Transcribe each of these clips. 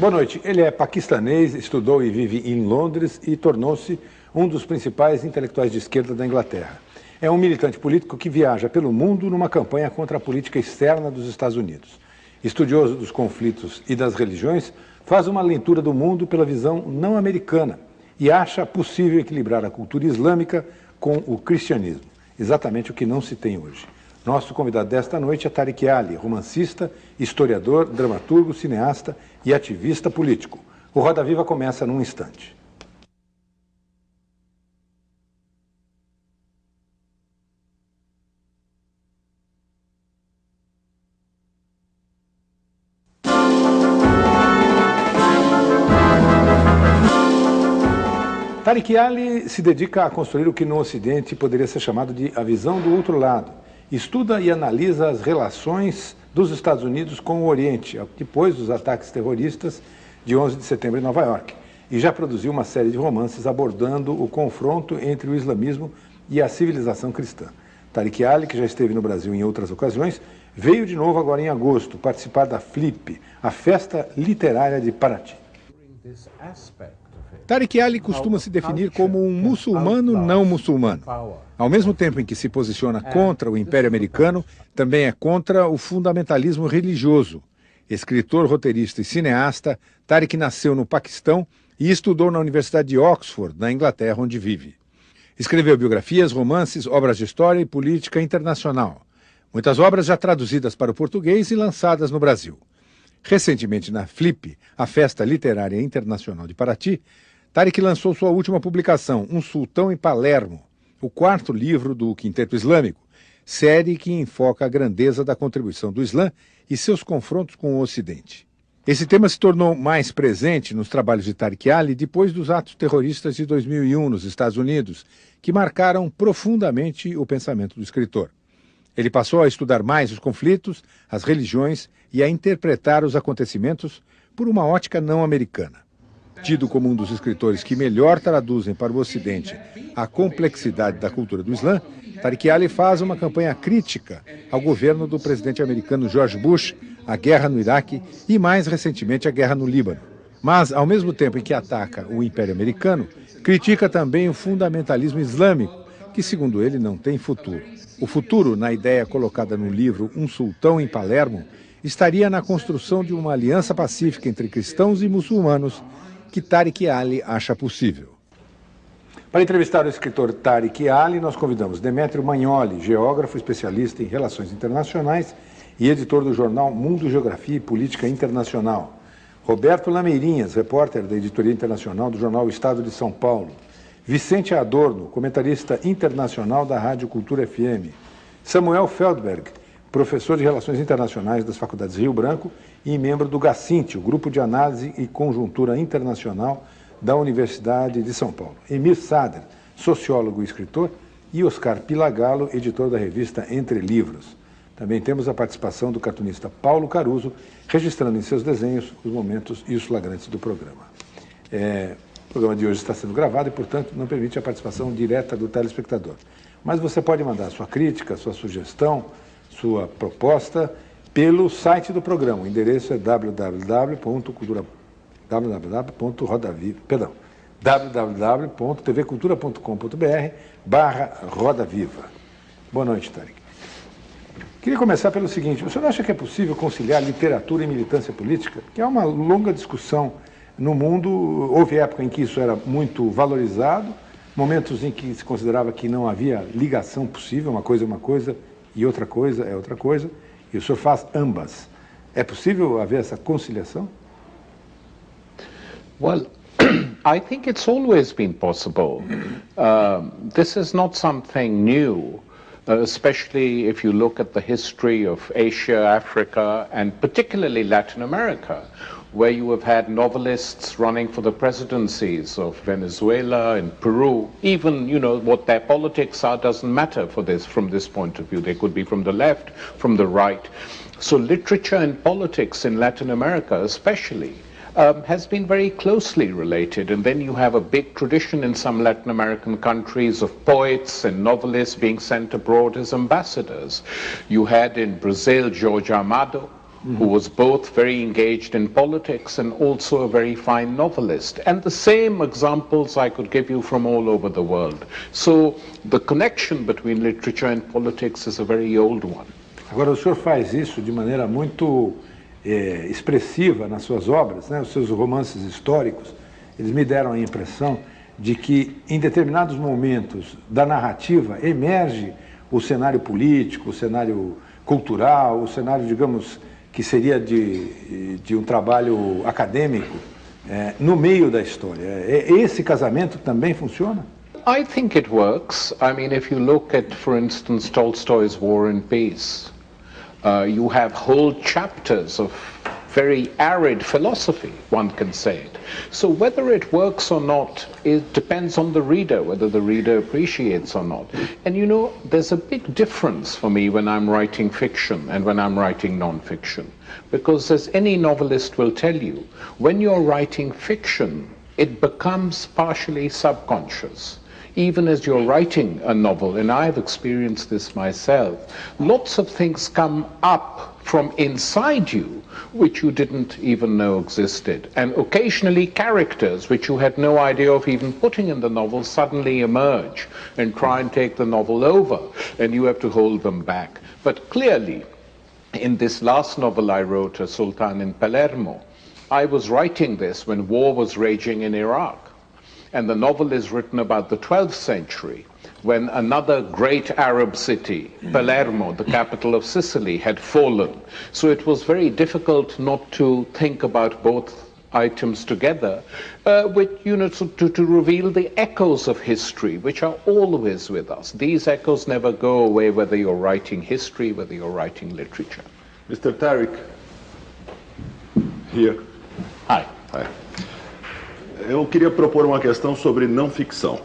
Boa noite. Ele é paquistanês, estudou e vive em Londres e tornou-se um dos principais intelectuais de esquerda da Inglaterra. É um militante político que viaja pelo mundo numa campanha contra a política externa dos Estados Unidos. Estudioso dos conflitos e das religiões, faz uma leitura do mundo pela visão não americana e acha possível equilibrar a cultura islâmica com o cristianismo, exatamente o que não se tem hoje. Nosso convidado desta noite é Tariq Ali, romancista, historiador, dramaturgo, cineasta e ativista político. O Roda Viva começa num instante. Tariq Ali se dedica a construir o que no Ocidente poderia ser chamado de a visão do outro lado. Estuda e analisa as relações dos Estados Unidos com o Oriente, depois dos ataques terroristas de 11 de setembro em Nova York. E já produziu uma série de romances abordando o confronto entre o islamismo e a civilização cristã. Tariq Ali, que já esteve no Brasil em outras ocasiões, veio de novo agora em agosto participar da FLIP, a Festa Literária de Paraty. Tariq Ali costuma se definir como um muçulmano não muçulmano. Ao mesmo tempo em que se posiciona contra o Império Americano, também é contra o fundamentalismo religioso. Escritor, roteirista e cineasta, Tariq nasceu no Paquistão e estudou na Universidade de Oxford, na Inglaterra, onde vive. Escreveu biografias, romances, obras de história e política internacional. Muitas obras já traduzidas para o português e lançadas no Brasil. Recentemente, na FLIP, a Festa Literária Internacional de Paraty, Tariq lançou sua última publicação, Um Sultão em Palermo, o quarto livro do Quinteto Islâmico, série que enfoca a grandeza da contribuição do Islã e seus confrontos com o Ocidente. Esse tema se tornou mais presente nos trabalhos de Tariq Ali depois dos atos terroristas de 2001 nos Estados Unidos, que marcaram profundamente o pensamento do escritor. Ele passou a estudar mais os conflitos, as religiões e a interpretar os acontecimentos por uma ótica não americana. Tido como um dos escritores que melhor traduzem para o Ocidente a complexidade da cultura do Islã, Tariq Ali faz uma campanha crítica ao governo do presidente americano George Bush, à guerra no Iraque e, mais recentemente, à guerra no Líbano. Mas, ao mesmo tempo em que ataca o Império Americano, critica também o fundamentalismo islâmico, que, segundo ele, não tem futuro. O futuro, na ideia colocada no livro Um Sultão em Palermo, estaria na construção de uma aliança pacífica entre cristãos e muçulmanos, que Tariq Ali acha possível. Para entrevistar o escritor Tariq Ali, nós convidamos Demétrio Magnoli, geógrafo especialista em relações internacionais e editor do jornal Mundo, Geografia e Política Internacional. Roberto Lameirinhas, repórter da editoria internacional do jornal Estado de São Paulo. Vicente Adorno, comentarista internacional da Rádio Cultura FM. Samuel Feldberg, professor de Relações Internacionais das Faculdades Rio Branco e membro do GACINT, o Grupo de Análise e Conjuntura Internacional da Universidade de São Paulo. Emir Sader, sociólogo e escritor, e Oscar Pilagalo, editor da revista Entre Livros. Também temos a participação do cartunista Paulo Caruso, registrando em seus desenhos os momentos e os flagrantes do programa. O programa de hoje está sendo gravado e, portanto, não permite a participação direta do telespectador. Mas você pode mandar sua crítica, sua sugestão, sua proposta pelo site do programa. O endereço é www.tvcultura.com.br/Roda Viva. Boa noite, Tariq. Queria começar pelo seguinte: o senhor acha que é possível conciliar literatura e militância política? Que é uma longa discussão no mundo. Houve época em que isso era muito valorizado, momentos em que se considerava que não havia ligação possível, uma coisa é uma coisa e outra coisa é outra coisa, e o senhor faz ambas. É possível haver essa conciliação? Well, I think it's always been possible. This is not something new, especially if you look at the history of Asia, Africa, and particularly Latin America, where you have had novelists running for the presidencies of Venezuela and Peru. Even, you know, what their politics are doesn't matter for this, from this point of view. They could be from the left, from the right. So literature and politics in Latin America especially has been very closely related, and then you have a big tradition in some Latin American countries of poets and novelists being sent abroad as ambassadors. You had in Brazil Jorge Amado, who was both very engaged in politics and also a very fine novelist. And the same examples I could give you from all over the world. So the connection between literature and politics is a very old one. Agora, o senhor faz isso de maneira muito expressiva nas suas obras, né? Os seus romances históricos, eles me deram a impressão de que em determinados momentos da narrativa emerge o cenário político, o cenário cultural, o cenário, digamos, que seria de um trabalho acadêmico no meio da história. Esse casamento também funciona? I think it works. I mean, if you look at, for instance, Tolstoy's War and Peace, you have whole chapters of very arid philosophy, one can say it. So whether it works or not, it depends on the reader, whether the reader appreciates or not. And you know, there's a big difference for me when I'm writing fiction and when I'm writing non-fiction. Because as any novelist will tell you, when you're writing fiction, it becomes partially subconscious. Even as you're writing a novel, and I've experienced this myself, lots of things come up from inside you which you didn't even know existed. And occasionally characters which you had no idea of even putting in the novel suddenly emerge and try and take the novel over, and you have to hold them back. But clearly, in this last novel I wrote, A Sultan in Palermo, I was writing this when war was raging in Iraq. And the novel is written about the 12th century, when another great Arab city, Palermo, the capital of Sicily, had fallen. So it was very difficult not to think about both items together, which, you know, to reveal the echoes of history, which are always with us. These echoes never go away, whether you're writing history, whether you're writing literature. Mr. Tariq, here. Hi. Hi. Eu queria propor uma questão sobre não ficção.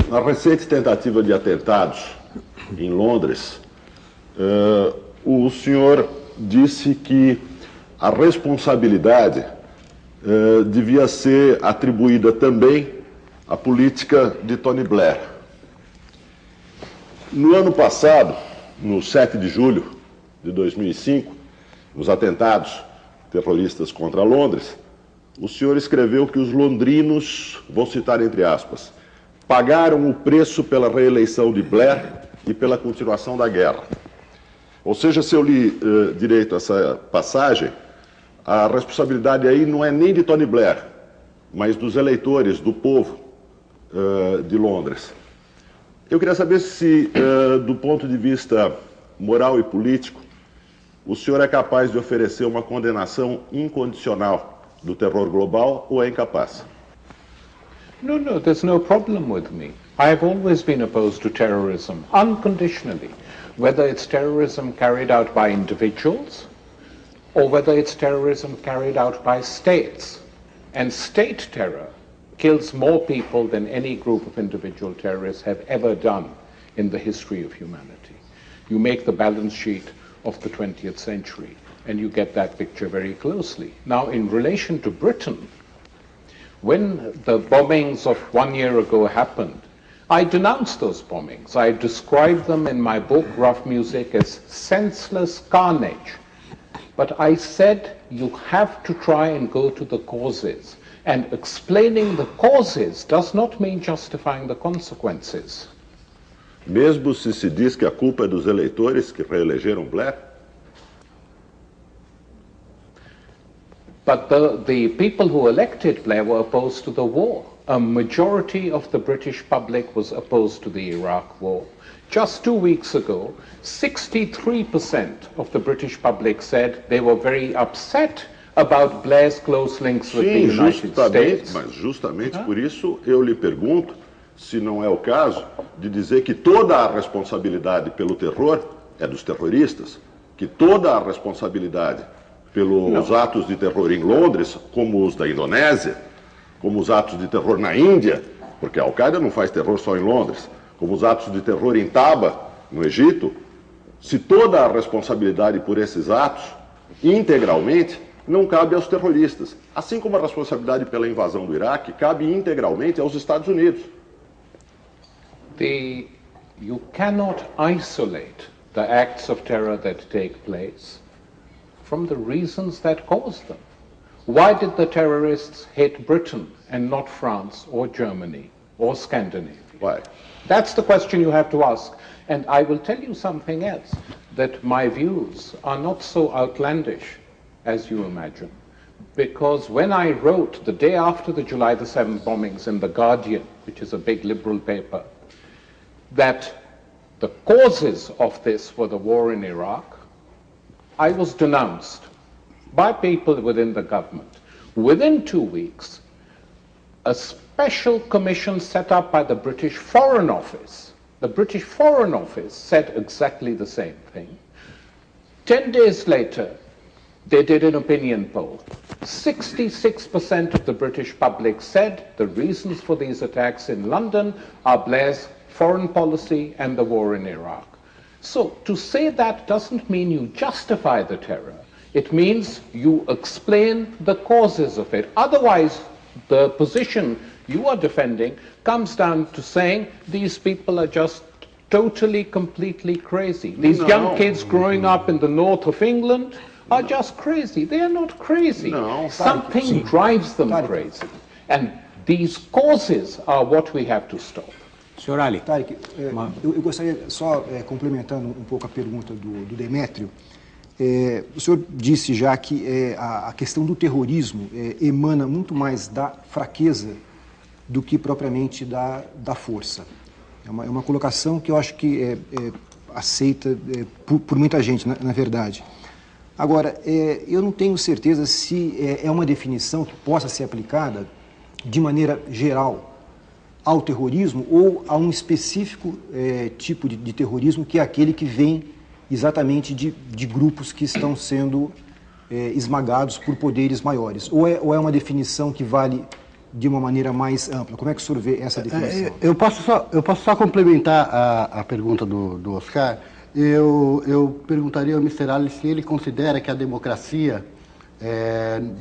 Na recente tentativa de atentados em Londres, o senhor disse que a responsabilidade devia ser atribuída também à política de Tony Blair. No ano passado, no 7 de julho de 2005, nos atentados terroristas contra Londres, o senhor escreveu que os londrinos, vou citar entre aspas, pagaram o preço pela reeleição de Blair e pela continuação da guerra. Ou seja, se eu li direito essa passagem, a responsabilidade aí não é nem de Tony Blair, mas dos eleitores, do povo de Londres. Eu queria saber se, do ponto de vista moral e político, o senhor é capaz de oferecer uma condenação incondicional do terror global ou é incapaz? No, there's no problem with me. I have always been opposed to terrorism, unconditionally, whether it's terrorism carried out by individuals or whether it's terrorism carried out by states. And state terror kills more people than any group of individual terrorists have ever done in the history of humanity. You make the balance sheet of the 20th century, and you get that picture very closely. Now, in relation to Britain, when the bombings of 1 year ago happened, I denounced those bombings. I described them in my book, Rough Music, as senseless carnage. But I said you have to try and go to the causes, and explaining the causes does not mean justifying the consequences. Mesmo se diz que a culpa é dos eleitores que reelegeram Blair? But the people who elected Blair were opposed to the war. A majority of the British public was opposed to the Iraq war. Just 2 weeks ago, 63% of the British public said they were very upset about Blair's close links with the United States. Mas justamente por isso eu lhe pergunto se não é o caso de dizer que toda a responsabilidade pelo terror é dos terroristas, que toda a responsabilidade pelos atos de terror em Londres, como os da Indonésia, como os atos de terror na Índia, porque a Al-Qaeda não faz terror só em Londres, como os atos de terror em Taba, no Egito, se toda a responsabilidade por esses atos, integralmente, não cabe aos terroristas, assim como a responsabilidade pela invasão do Iraque cabe integralmente aos Estados Unidos. You cannot isolate the acts of terror that take place from the reasons that cause them. Why did the terrorists hate Britain and not France or Germany or Scandinavia? Why? That's the question you have to ask. And I will tell you something else, that my views are not so outlandish as you imagine. Because when I wrote the day after the July the 7th bombings in The Guardian, which is a big liberal paper, that the causes of this were the war in Iraq, I was denounced by people within the government. Within 2 weeks, a special commission set up by the British Foreign Office, the British Foreign Office said exactly the same thing. 10 days later, they did an opinion poll. 66% of the British public said the reasons for these attacks in London are Blair's foreign policy and the war in Iraq. So to say that doesn't mean you justify the terror. It means you explain the causes of it. Otherwise, the position you are defending comes down to saying these people are just totally, completely crazy. These young kids growing up in the north of England are just crazy. They are not crazy. Something drives them crazy. And these causes are what we have to stop. Senhor Ali. Tariq, eu gostaria só, complementando um pouco a pergunta do Demétrio, o senhor disse já que a questão do terrorismo emana muito mais da fraqueza do que propriamente da força. É uma colocação que eu acho que é aceita por muita gente, na verdade. Agora, eu não tenho certeza se é uma definição que possa ser aplicada de maneira geral ao terrorismo ou a um específico tipo de terrorismo, que é aquele que vem exatamente de grupos que estão sendo esmagados por poderes maiores. Ou é uma definição que vale de uma maneira mais ampla? Como é que o senhor vê essa definição? Eu posso só complementar a pergunta do Oscar. Eu perguntaria ao Mr. Ali se ele considera que a democracia,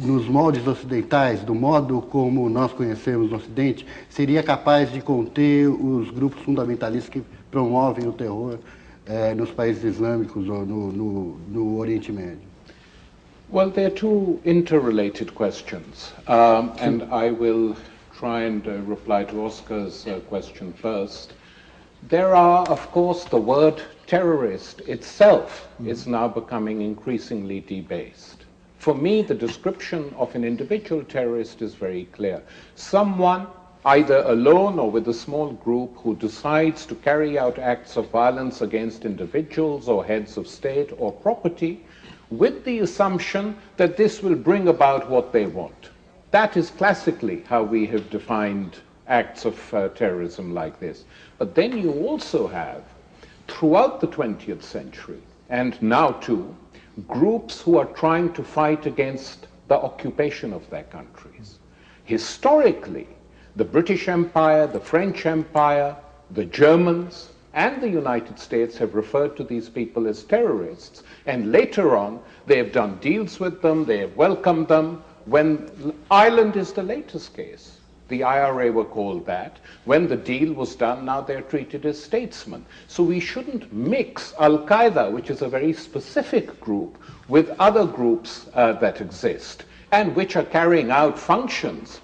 nos moldes ocidentais, do modo como nós conhecemos no Ocidente, seria capaz de conter os grupos fundamentalistas que promovem o terror nos países islâmicos ou no Oriente Médio. Well, they're two interrelated questions, and I will try and reply to Oscar's question first. There are, of course, the word terrorist itself is now becoming increasingly debased. For me, the description of an individual terrorist is very clear. Someone, either alone or with a small group, who decides to carry out acts of violence against individuals or heads of state or property, with the assumption that this will bring about what they want. That is classically how we have defined acts of terrorism like this. But then you also have, throughout the 20th century, and now too, groups who are trying to fight against the occupation of their countries. Historically, the British Empire, the French Empire, the Germans, and the United States have referred to these people as terrorists, and later on they have done deals with them, they have welcomed them. When Ireland is the latest case, the IRA were called that. When the deal was done, now they're treated as statesmen. So we shouldn't mix Al-Qaeda, which is a very specific group, with other groups that exist and which are carrying out functions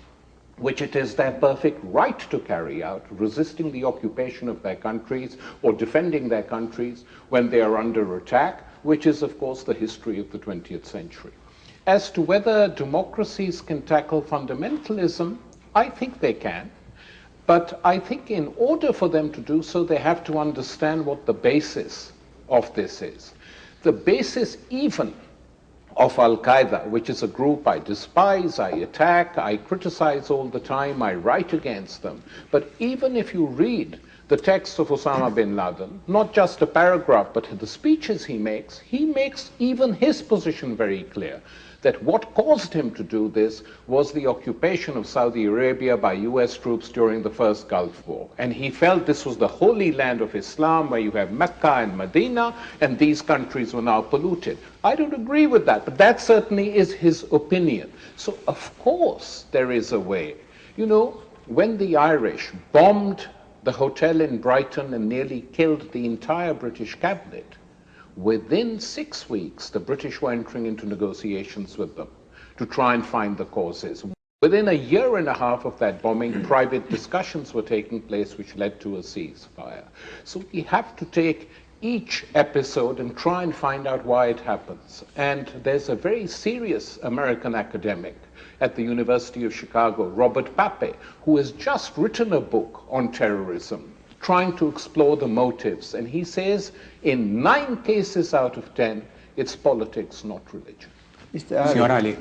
which it is their perfect right to carry out, resisting the occupation of their countries or defending their countries when they are under attack, which is, of course, the history of the 20th century. As to whether democracies can tackle fundamentalism, I think they can. But I think in order for them to do so, they have to understand what the basis of this is. The basis even of Al-Qaeda, which is a group I despise, I attack, I criticize all the time, I write against them. But even if you read the text of Osama bin Laden, not just a paragraph, but the speeches he makes even his position very clear, that what caused him to do this was the occupation of Saudi Arabia by US troops during the first Gulf War. And he felt this was the holy land of Islam, where you have Mecca and Medina, and these countries were now polluted. I don't agree with that, but that certainly is his opinion. So of course there is a way. You know, when the Irish bombed the hotel in Brighton and nearly killed the entire British cabinet, Within 6 weeks, the British were entering into negotiations with them to try and find the causes. Within a year and a half of that bombing, private discussions were taking place which led to a ceasefire. So we have to take each episode and try and find out why it happens. And there's a very serious American academic at the University of Chicago, Robert Pape, who has just written a book on terrorism, trying to explore the motives. And he says, in 9 cases out of 10, it's politics, not religion. Senhor Ali,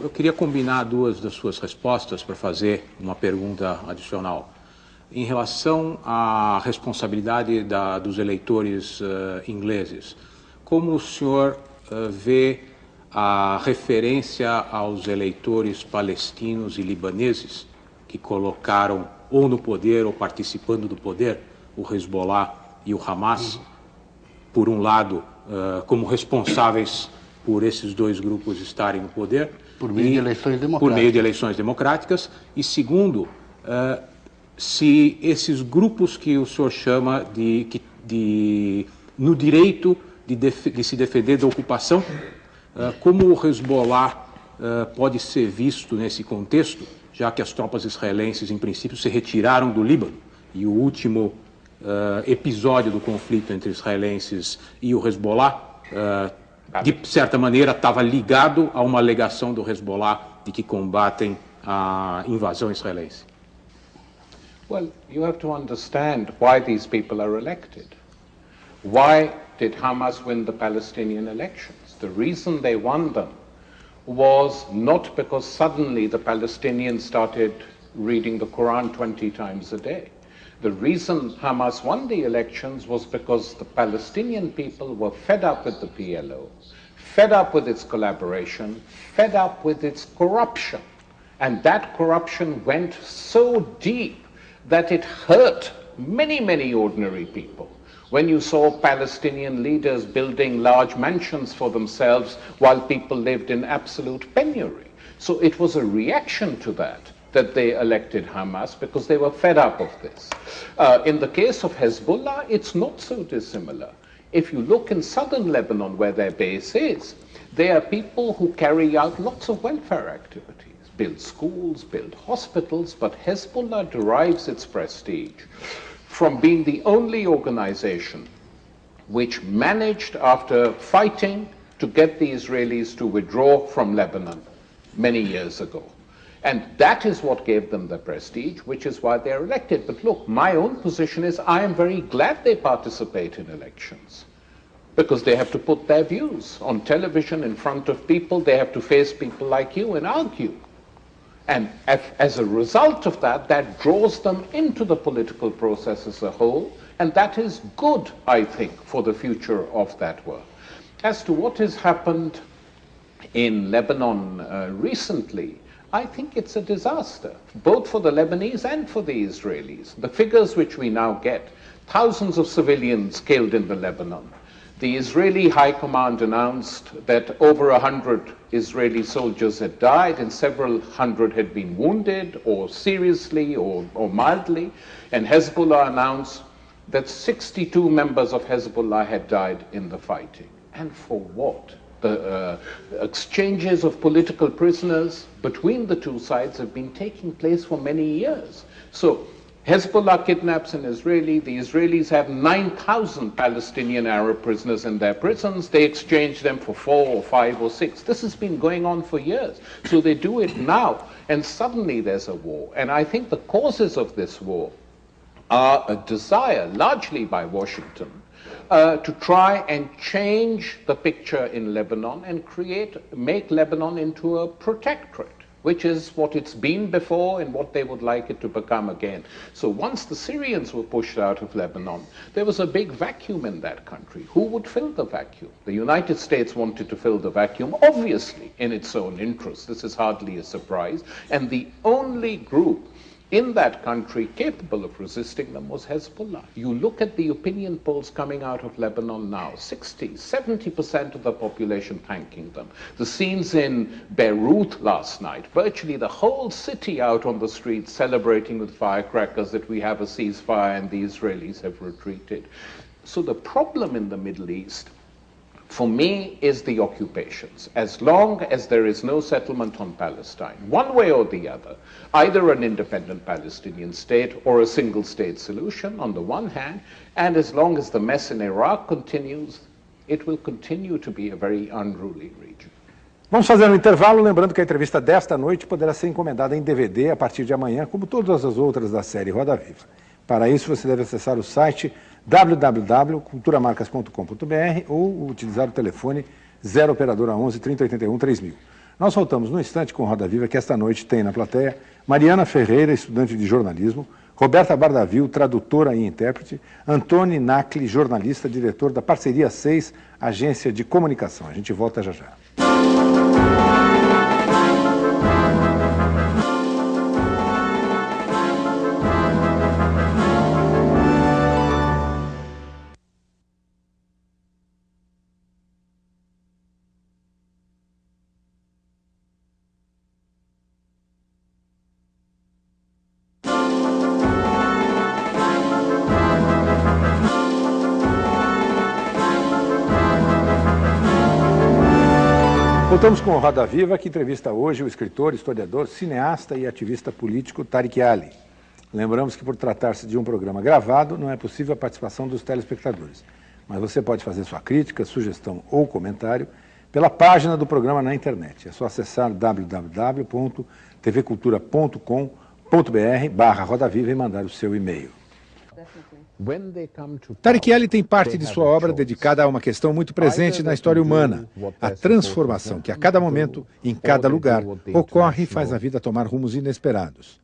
eu queria combinar 2 das suas respostas para fazer uma pergunta adicional. Em relação à responsabilidade dos eleitores ingleses, como o senhor vê a referência aos eleitores palestinos e libaneses que colocaram ou no poder ou participando do poder o Hezbollah e o Hamas, por um lado, como responsáveis por esses 2 grupos estarem no poder, por meio de eleições democráticas. Por meio de eleições democráticas, e segundo, se esses grupos que o senhor chama no direito de se defender da ocupação, como o Hezbollah pode ser visto nesse contexto, já que as tropas israelenses, em princípio, se retiraram do Líbano, e o último episódio do conflito entre israelenses e o Hezbollah, de certa maneira, estava ligado a uma alegação do Hezbollah de que combatem a invasão israelense. Well, you have to understand why these people are elected. Why did Hamas win the Palestinian elections? The reason they won them was not because suddenly the Palestinians started reading the Quran 20 times a day. The reason Hamas won the elections was because the Palestinian people were fed up with the PLO, fed up with its collaboration, fed up with its corruption. And that corruption went so deep that it hurt many, many ordinary people. When you saw Palestinian leaders building large mansions for themselves while people lived in absolute penury. So it was a reaction to that they elected Hamas, because they were fed up of this. In the case of Hezbollah, it's not so dissimilar. If you look in southern Lebanon, where their base is, they are people who carry out lots of welfare activities, build schools, build hospitals, but Hezbollah derives its prestige from being the only organization which managed, after fighting, to get the Israelis to withdraw from Lebanon many years ago. And that is what gave them the prestige, which is why they're elected. But look, my own position is I am very glad they participate in elections, because they have to put their views on television in front of people. They have to face people like you and argue. And as a result of that, that draws them into the political process as a whole, and that is good, I think, for the future of that work. As to what has happened in Lebanon recently, I think it's a disaster, both for the Lebanese and for the Israelis. The figures which we now get, thousands of civilians killed in the Lebanon. The Israeli High Command announced that over 100 Israeli soldiers had died and several hundred had been wounded, or seriously or mildly. And Hezbollah announced that 62 members of Hezbollah had died in the fighting. And for what? The exchanges of political prisoners between the two sides have been taking place for many years. So Hezbollah kidnaps an Israeli. The Israelis have 9,000 Palestinian Arab prisoners in their prisons. They exchange them for 4 or 5 or 6. This has been going on for years. So they do it now, and suddenly there's a war. And I think the causes of this war are a desire, largely by Washington, to try and change the picture in Lebanon and make Lebanon into a protectorate, which is what it's been before and what they would like it to become again. So once the Syrians were pushed out of Lebanon, there was a big vacuum in that country. Who would fill the vacuum? The United States wanted to fill the vacuum, obviously in its own interest. This is hardly a surprise. And the only group in that country capable of resisting them was Hezbollah. You look at the opinion polls coming out of Lebanon now, 70% of the population thanking them. The scenes in Beirut last night, virtually the whole city out on the streets celebrating with firecrackers that we have a ceasefire and the Israelis have retreated. So the problem in the Middle East for me, is the occupations. As long as there is no settlement on Palestine, one way or the other, either an independent Palestinian state or a single state solution on the one hand, and as long as the mess in Iraq continues, it will continue to be a very unruly region. Vamos fazer um intervalo, lembrando que a entrevista desta noite poderá ser encomendada em DVD a partir de amanhã, como todas as outras da série Roda Viva. Para isso, você deve acessar o site www.culturamarcas.com.br ou utilizar o telefone 0 operadora 11 3081 3000. Nós voltamos no instante com Roda Viva, que esta noite tem na plateia Mariana Ferreira, estudante de jornalismo, Roberta Bardavil, tradutora e intérprete, Antônio Nacli, jornalista, diretor da Parceria 6, agência de comunicação. A gente volta já já. Voltamos com o Roda Viva, que entrevista hoje o escritor, historiador, cineasta e ativista político Tariq Ali. Lembramos que, por tratar-se de um programa gravado, não é possível a participação dos telespectadores. Mas você pode fazer sua crítica, sugestão ou comentário pela página do programa na internet. É só acessar www.tvcultura.com.br/Roda Viva e mandar o seu e-mail. Tariq Ali tem parte de sua obra dedicada a uma questão muito presente na história humana, a transformação que a cada momento, em cada lugar, ocorre e faz a vida tomar rumos inesperados.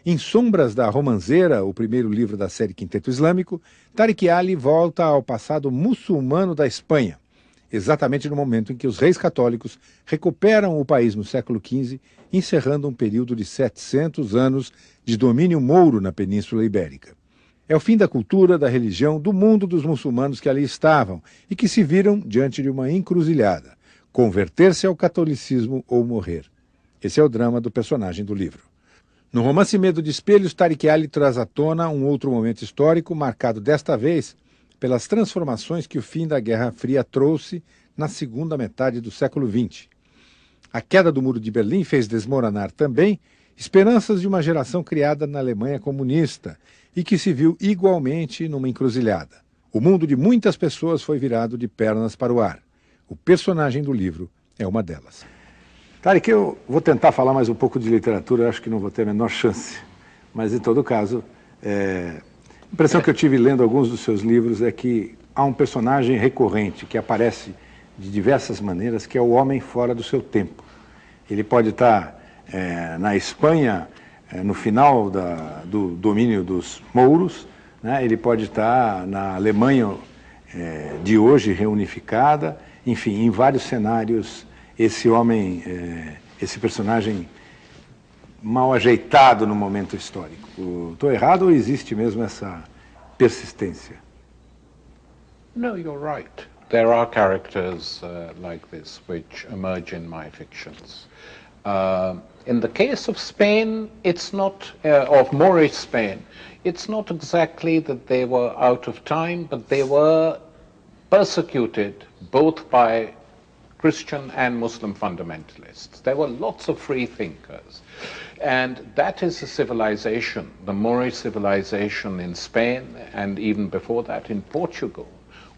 Em Sombras da Romanceira, o primeiro livro da série Quinteto Islâmico, Tariq Ali volta ao passado muçulmano da Espanha, exatamente no momento em que os reis católicos recuperam o país no século XV, encerrando um período de 700 anos de domínio mouro na Península Ibérica. É o fim da cultura, da religião, do mundo dos muçulmanos que ali estavam e que se viram diante de uma encruzilhada: converter-se ao catolicismo ou morrer. Esse é o drama do personagem do livro. No romance Medo de Espelhos, Tariq Ali traz à tona um outro momento histórico, marcado desta vez pelas transformações que o fim da Guerra Fria trouxe na segunda metade do século XX. A queda do Muro de Berlim fez desmoronar também esperanças de uma geração criada na Alemanha comunista e que se viu igualmente numa encruzilhada. O mundo de muitas pessoas foi virado de pernas para o ar. O personagem do livro é uma delas. Tariq, eu vou tentar falar mais um pouco de literatura, eu acho que não vou ter a menor chance. Mas, em todo caso, a impressão que eu tive lendo alguns dos seus livros é que há um personagem recorrente que aparece de diversas maneiras, que é o homem fora do seu tempo. Ele pode estar na Espanha, no final do domínio dos mouros, né? Ele pode estar na Alemanha de hoje, reunificada, enfim, em vários cenários, esse homem, esse personagem mal ajeitado no momento histórico. Estou errado ou existe mesmo essa persistência? No, you're right. There are characters like this which emerge in my fictions. In the case of Spain, it's not, of Moorish Spain, it's not exactly that they were out of time, but they were persecuted both by Christian and Muslim fundamentalists. There were lots of free thinkers. And that is a civilization, the Moorish civilization in Spain, and even before that in Portugal,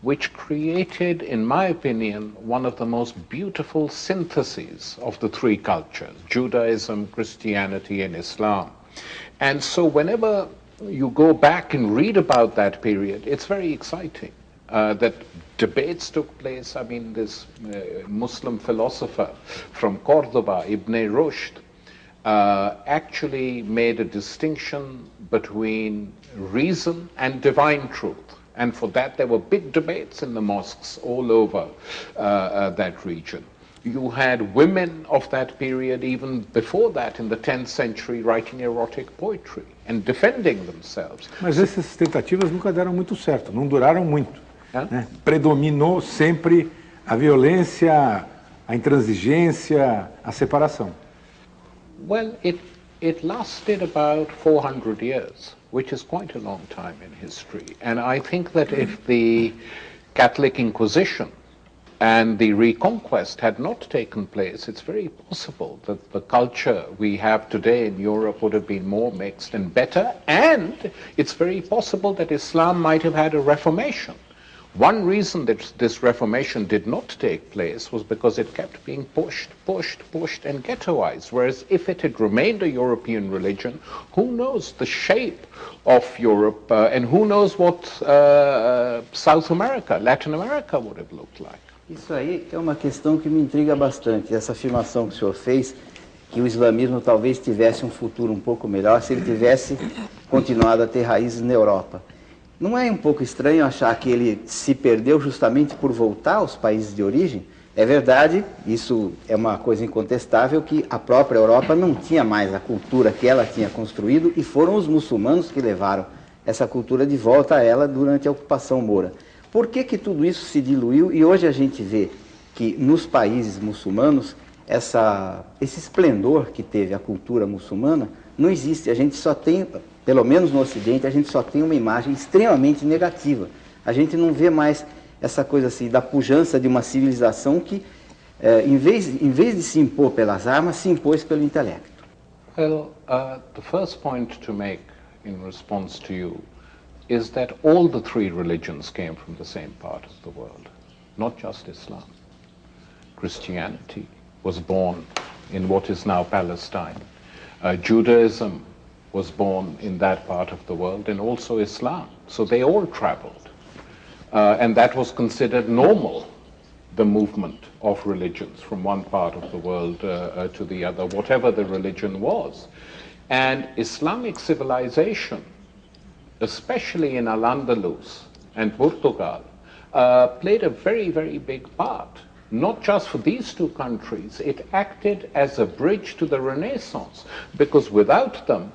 which created, in my opinion, one of the most beautiful syntheses of the three cultures, Judaism, Christianity, and Islam. And so whenever you go back and read about that period, it's very exciting. That debates took place. I mean, this Muslim philosopher from Cordoba, Ibn Rushd, actually made a distinction between reason and divine truth. And for that, there were big debates in the mosques all over that region. You had women of that period, even before that, in the 10th century, writing erotic poetry and defending themselves. Mas essas tentativas nunca deram muito certo, não duraram muito. Né? Predominou sempre a violência, a intransigência, a separação. Well, it lasted about 400 years. Which is quite a long time in history. And I think that if the Catholic Inquisition and the reconquest had not taken place, it's very possible that the culture we have today in Europe would have been more mixed and better, and it's very possible that Islam might have had a reformation. One reason that this reformation did not take place was because it kept being pushed, and ghettoized, whereas if it had remained a European religion, who knows the shape of Europe, and who knows what South America, Latin America would have looked like. Isso aí é uma questão que me intriga bastante, essa afirmação que o senhor fez, que o islamismo talvez tivesse um futuro um pouco melhor se ele tivesse continuado a ter raízes na Europa. Não é um pouco estranho achar que ele se perdeu justamente por voltar aos países de origem? É verdade, isso é uma coisa incontestável, que a própria Europa não tinha mais a cultura que ela tinha construído e foram os muçulmanos que levaram essa cultura de volta a ela durante a ocupação moura. Por que que tudo isso se diluiu e hoje a gente vê que nos países muçulmanos esse esplendor que teve a cultura muçulmana não existe? A gente só tem, pelo menos no Ocidente, a gente só tem uma imagem extremamente negativa. A gente não vê mais essa coisa assim da pujança de uma civilização que, em vez de se impor pelas armas, se impôs pelo intelecto. Well, the first point to make in response to you is that all the three religions came from the same part of the world, not just Islam. Christianity was born in what is now Palestine. Judaism was born in that part of the world, and also Islam. So they all traveled. And that was considered normal, the movement of religions from one part of the world to the other, whatever the religion was. And Islamic civilization, especially in Al-Andalus and Portugal, played a very, very big part. Not just for these two countries, it acted as a bridge to the Renaissance, because without them,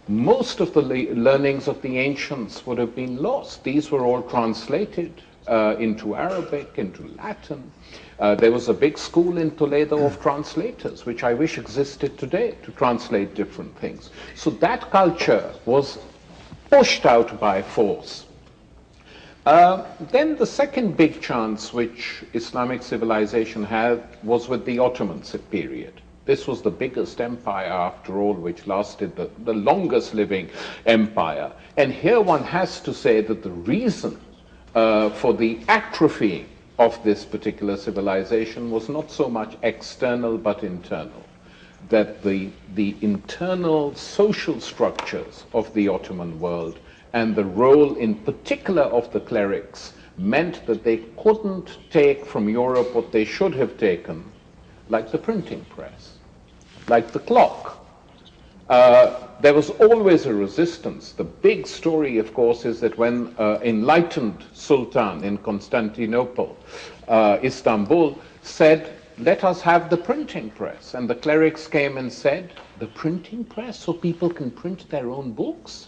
most of the learnings of the ancients would have been lost. These were all translated into Arabic, into Latin. There was a big school in Toledo of translators, which I wish existed today, to translate different things. So that culture was pushed out by force. Then the second big chance which Islamic civilization had was with the Ottoman period. This was the biggest empire, after all, which lasted the longest living empire. And here one has to say that the reason for the atrophying of this particular civilization was not so much external but internal. That the internal social structures of the Ottoman world and the role in particular of the clerics meant that they couldn't take from Europe what they should have taken, like the printing press, like the clock. There was always a resistance. The big story, of course, is that when enlightened Sultan in Constantinople, Istanbul, said, "Let us have the printing press," and the clerics came and said, "The printing press so people can print their own books?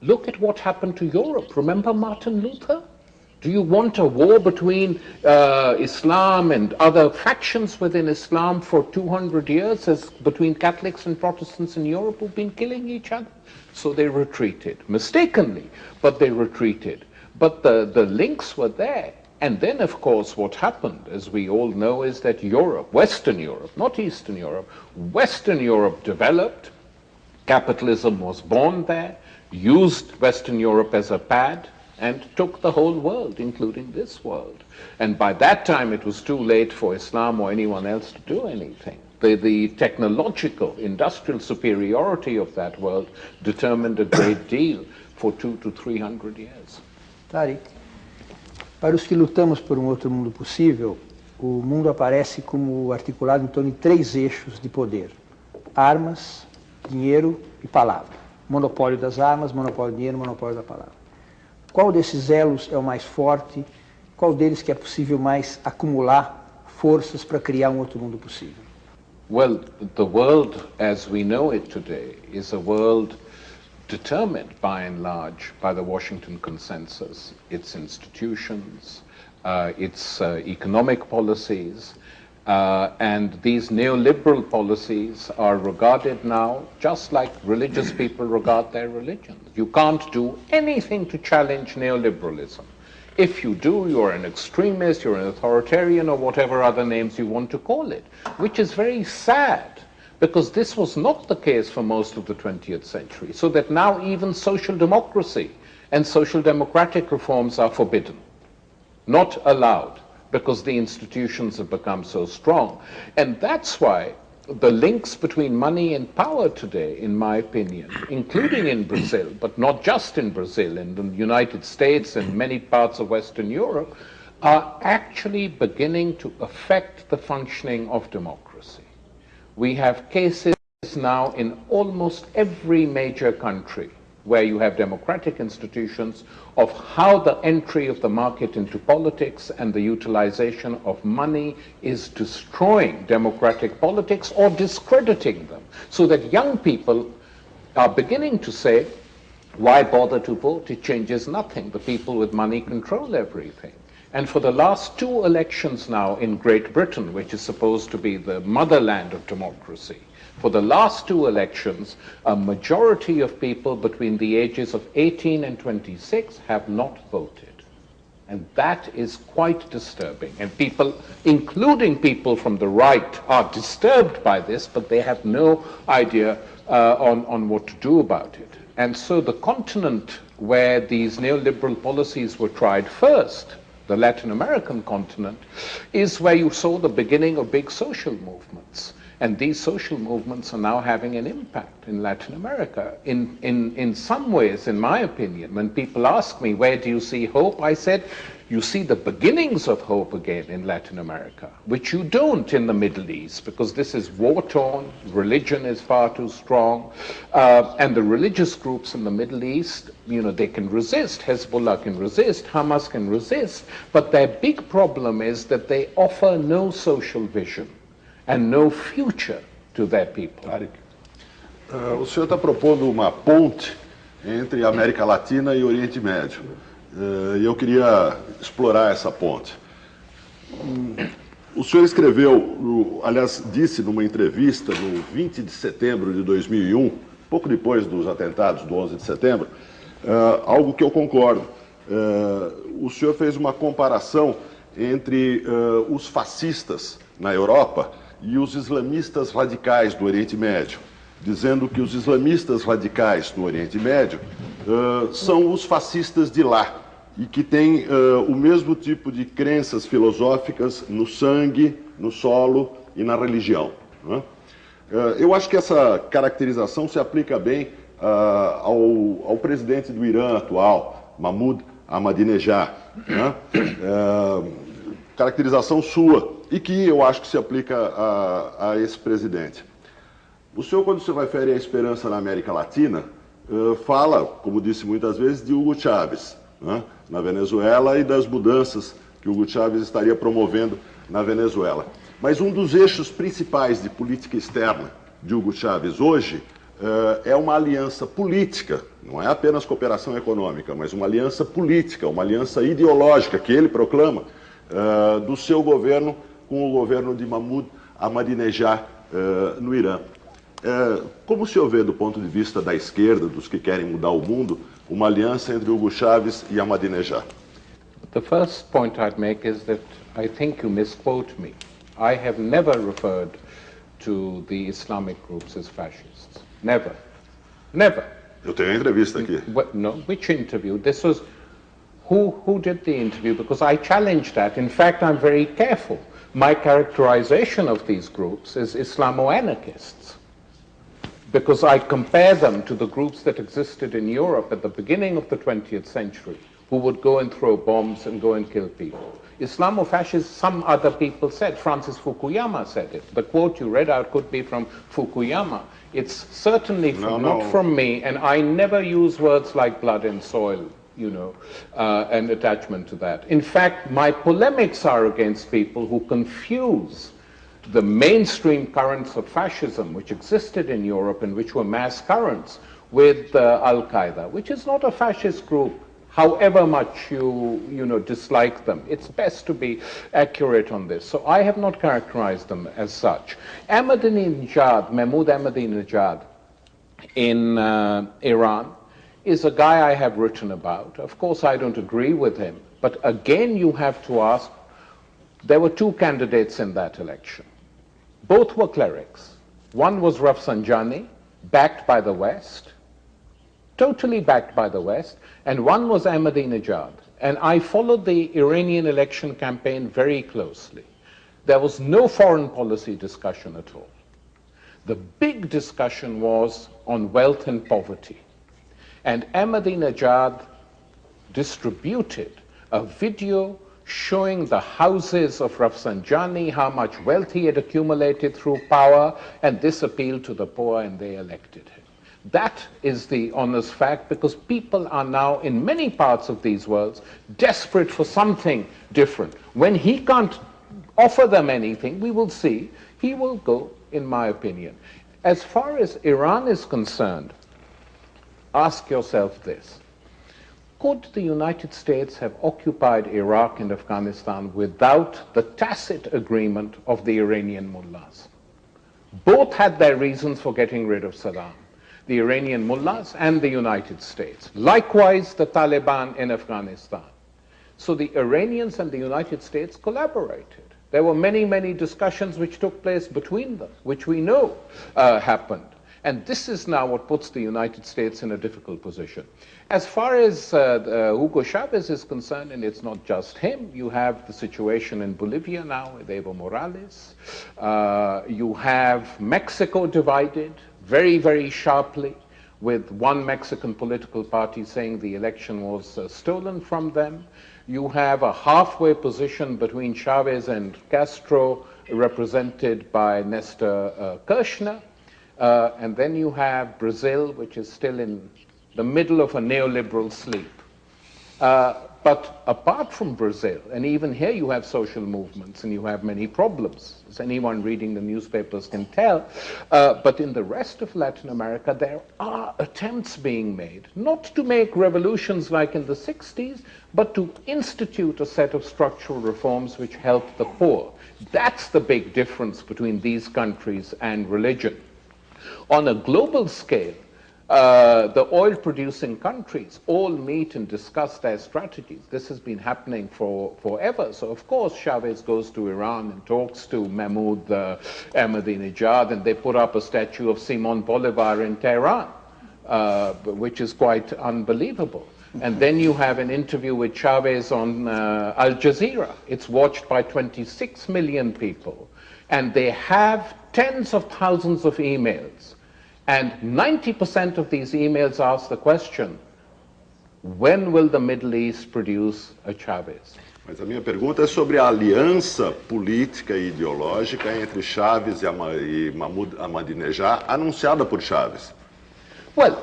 Look at what happened to Europe. Remember Martin Luther? Do you want a war between Islam and other factions within Islam for 200 years, as between Catholics and Protestants in Europe who've been killing each other?" So they retreated, mistakenly, but they retreated. But the links were there. And then, of course, what happened, as we all know, is that Europe, Western Europe, not Eastern Europe, Western Europe developed. Capitalism was born there, used Western Europe as a pad, and took the whole world, including this world. And by that time, it was too late for Islam or anyone else to do anything. The technological, industrial superiority of that world determined a great deal for 200 to 300 years. Tariq, para os que lutamos por um outro mundo possível, o mundo aparece como articulado em torno de três eixos de poder: armas, dinheiro e palavra. Monopólio das armas, monopólio do dinheiro, monopólio da palavra. Qual desses elos é o mais forte? Qual deles que é possível mais acumular forças para criar um outro mundo possível? Well, the world as we know it today is a world determined by and large by the Washington Consensus, its institutions, its economic policies, and these neoliberal policies are regarded now just like religious people regard their religions. You can't do anything to challenge neoliberalism. If you do, you're an extremist, you're an authoritarian, or whatever other names you want to call it, which is very sad, because this was not the case for most of the 20th century, so that now even social democracy and social democratic reforms are forbidden, not allowed, because the institutions have become so strong. And that's why the links between money and power today, in my opinion, including in Brazil, but not just in Brazil, in the United States and many parts of Western Europe, are actually beginning to affect the functioning of democracy. We have cases now in almost every major country where you have democratic institutions of how the entry of the market into politics and the utilization of money is destroying democratic politics or discrediting them, so that young people are beginning to say, why bother to vote? It changes nothing. The people with money control everything. And for the last 2 elections now in Great Britain, which is supposed to be the motherland of democracy, for the last 2 elections, a majority of people between the ages of 18 and 26 have not voted. And that is quite disturbing. And people, including people from the right, are disturbed by this, but they have no idea on what to do about it. And so the continent where these neoliberal policies were tried first, the Latin American continent, is where you saw the beginning of big social movements. And these social movements are now having an impact in Latin America. In some ways, in my opinion, when people ask me, where do you see hope? I said, you see the beginnings of hope again in Latin America, which you don't in the Middle East, because this is war-torn, religion is far too strong, and the religious groups in the Middle East, you know, they can resist, Hezbollah can resist, Hamas can resist, but their big problem is that they offer no social vision and no future to their people. Tariq, o senhor está propondo uma ponte entre a América Latina e o Oriente Médio. E eu queria explorar essa ponte. O senhor escreveu, aliás, disse numa entrevista no 20 de setembro de 2001, pouco depois dos atentados do 11 de setembro, algo que eu concordo. O senhor fez uma comparação entre os fascistas na Europa e os islamistas radicais do Oriente Médio, dizendo que os islamistas radicais no Oriente Médio são os fascistas de lá, e que têm o mesmo tipo de crenças filosóficas no sangue, no solo e na religião. Né? Eu acho que essa caracterização se aplica bem ao presidente do Irã atual, Mahmoud Ahmadinejad, né? Caracterização sua, e que eu acho que se aplica a esse presidente. O senhor, quando se refere à esperança na América Latina, fala, como disse muitas vezes, de Hugo Chávez, né, na Venezuela, e das mudanças que Hugo Chávez estaria promovendo na Venezuela. Mas um dos eixos principais de política externa de Hugo Chávez hoje é uma aliança política, não é apenas cooperação econômica, mas uma aliança política, uma aliança ideológica que ele proclama do seu governo com o governo de Mahmoud Ahmadinejad no Irã. Como o senhor vê, do ponto de vista da esquerda, dos que querem mudar o mundo, uma aliança entre Hugo Chávez e Ahmadinejad? The first point I'd make is that I think you misquote me. I have never referred to the Islamic groups as fascists. Never. Never. Eu tenho a entrevista aqui. No, which interview? This was... Who did the interview? Because I challenged that. In fact, I'm very careful. My characterization of these groups is Islamo-anarchists, because I compare them to the groups that existed in Europe at the beginning of the 20th century, who would go and throw bombs and go and kill people. Islamo-fascists, some other people said, Francis Fukuyama said it. The quote you read out could be from Fukuyama. It's certainly not from me, and I never use words like blood and soil, you know, and attachment to that. In fact, my polemics are against people who confuse the mainstream currents of fascism, which existed in Europe and which were mass currents, with Al-Qaeda, which is not a fascist group, however much you dislike them. It's best to be accurate on this. So I have not characterized them as such. Mahmoud Ahmadinejad in Iran is a guy I have written about. Of course, I don't agree with him, but again, you have to ask, there were two candidates in that election. Both were clerics. One was Rafsanjani, backed by the West, totally backed by the West, and one was Ahmadinejad. And I followed the Iranian election campaign very closely. There was no foreign policy discussion at all. The big discussion was on wealth and poverty. And Ahmadinejad distributed a video showing the houses of Rafsanjani, how much wealth he had accumulated through power, and this appealed to the poor, and they elected him. That is the honest fact, because people are now, in many parts of these worlds, desperate for something different. When he can't offer them anything, we will see, he will go, in my opinion. As far as Iran is concerned, ask yourself this. Could the United States have occupied Iraq and Afghanistan without the tacit agreement of the Iranian mullahs? Both had their reasons for getting rid of Saddam, the Iranian mullahs and the United States. Likewise, the Taliban in Afghanistan. So the Iranians and the United States collaborated. There were many, many discussions which took place between them, which we know happened. And this is now what puts the United States in a difficult position. As far as Hugo Chavez is concerned, and it's not just him, you have the situation in Bolivia now with Evo Morales. You have Mexico divided very, very sharply, with one Mexican political party saying the election was stolen from them. You have a halfway position between Chavez and Castro, represented by Nestor Kirchner. And then you have Brazil, which is still in the middle of a neoliberal sleep. But apart from Brazil, and even here you have social movements and you have many problems, as anyone reading the newspapers can tell, but in the rest of Latin America there are attempts being made, not to make revolutions like in the 60s, but to institute a set of structural reforms which help the poor. That's the big difference between these countries and religion. On a global scale, the oil-producing countries all meet and discuss their strategies. This has been happening forever. So, of course, Chavez goes to Iran and talks to Mahmoud Ahmadinejad, and they put up a statue of Simon Bolivar in Tehran, which is quite unbelievable. And then you have an interview with Chavez on Al Jazeera. It's watched by 26 million people. And they have tens of thousands of emails. And 90% of these emails ask the question, when will the Middle East produce a Chavez? Mas a minha pergunta é sobre a aliança política e ideológica entre Chavez e Mahmoud Ahmadinejad, anunciada por Chavez. Well,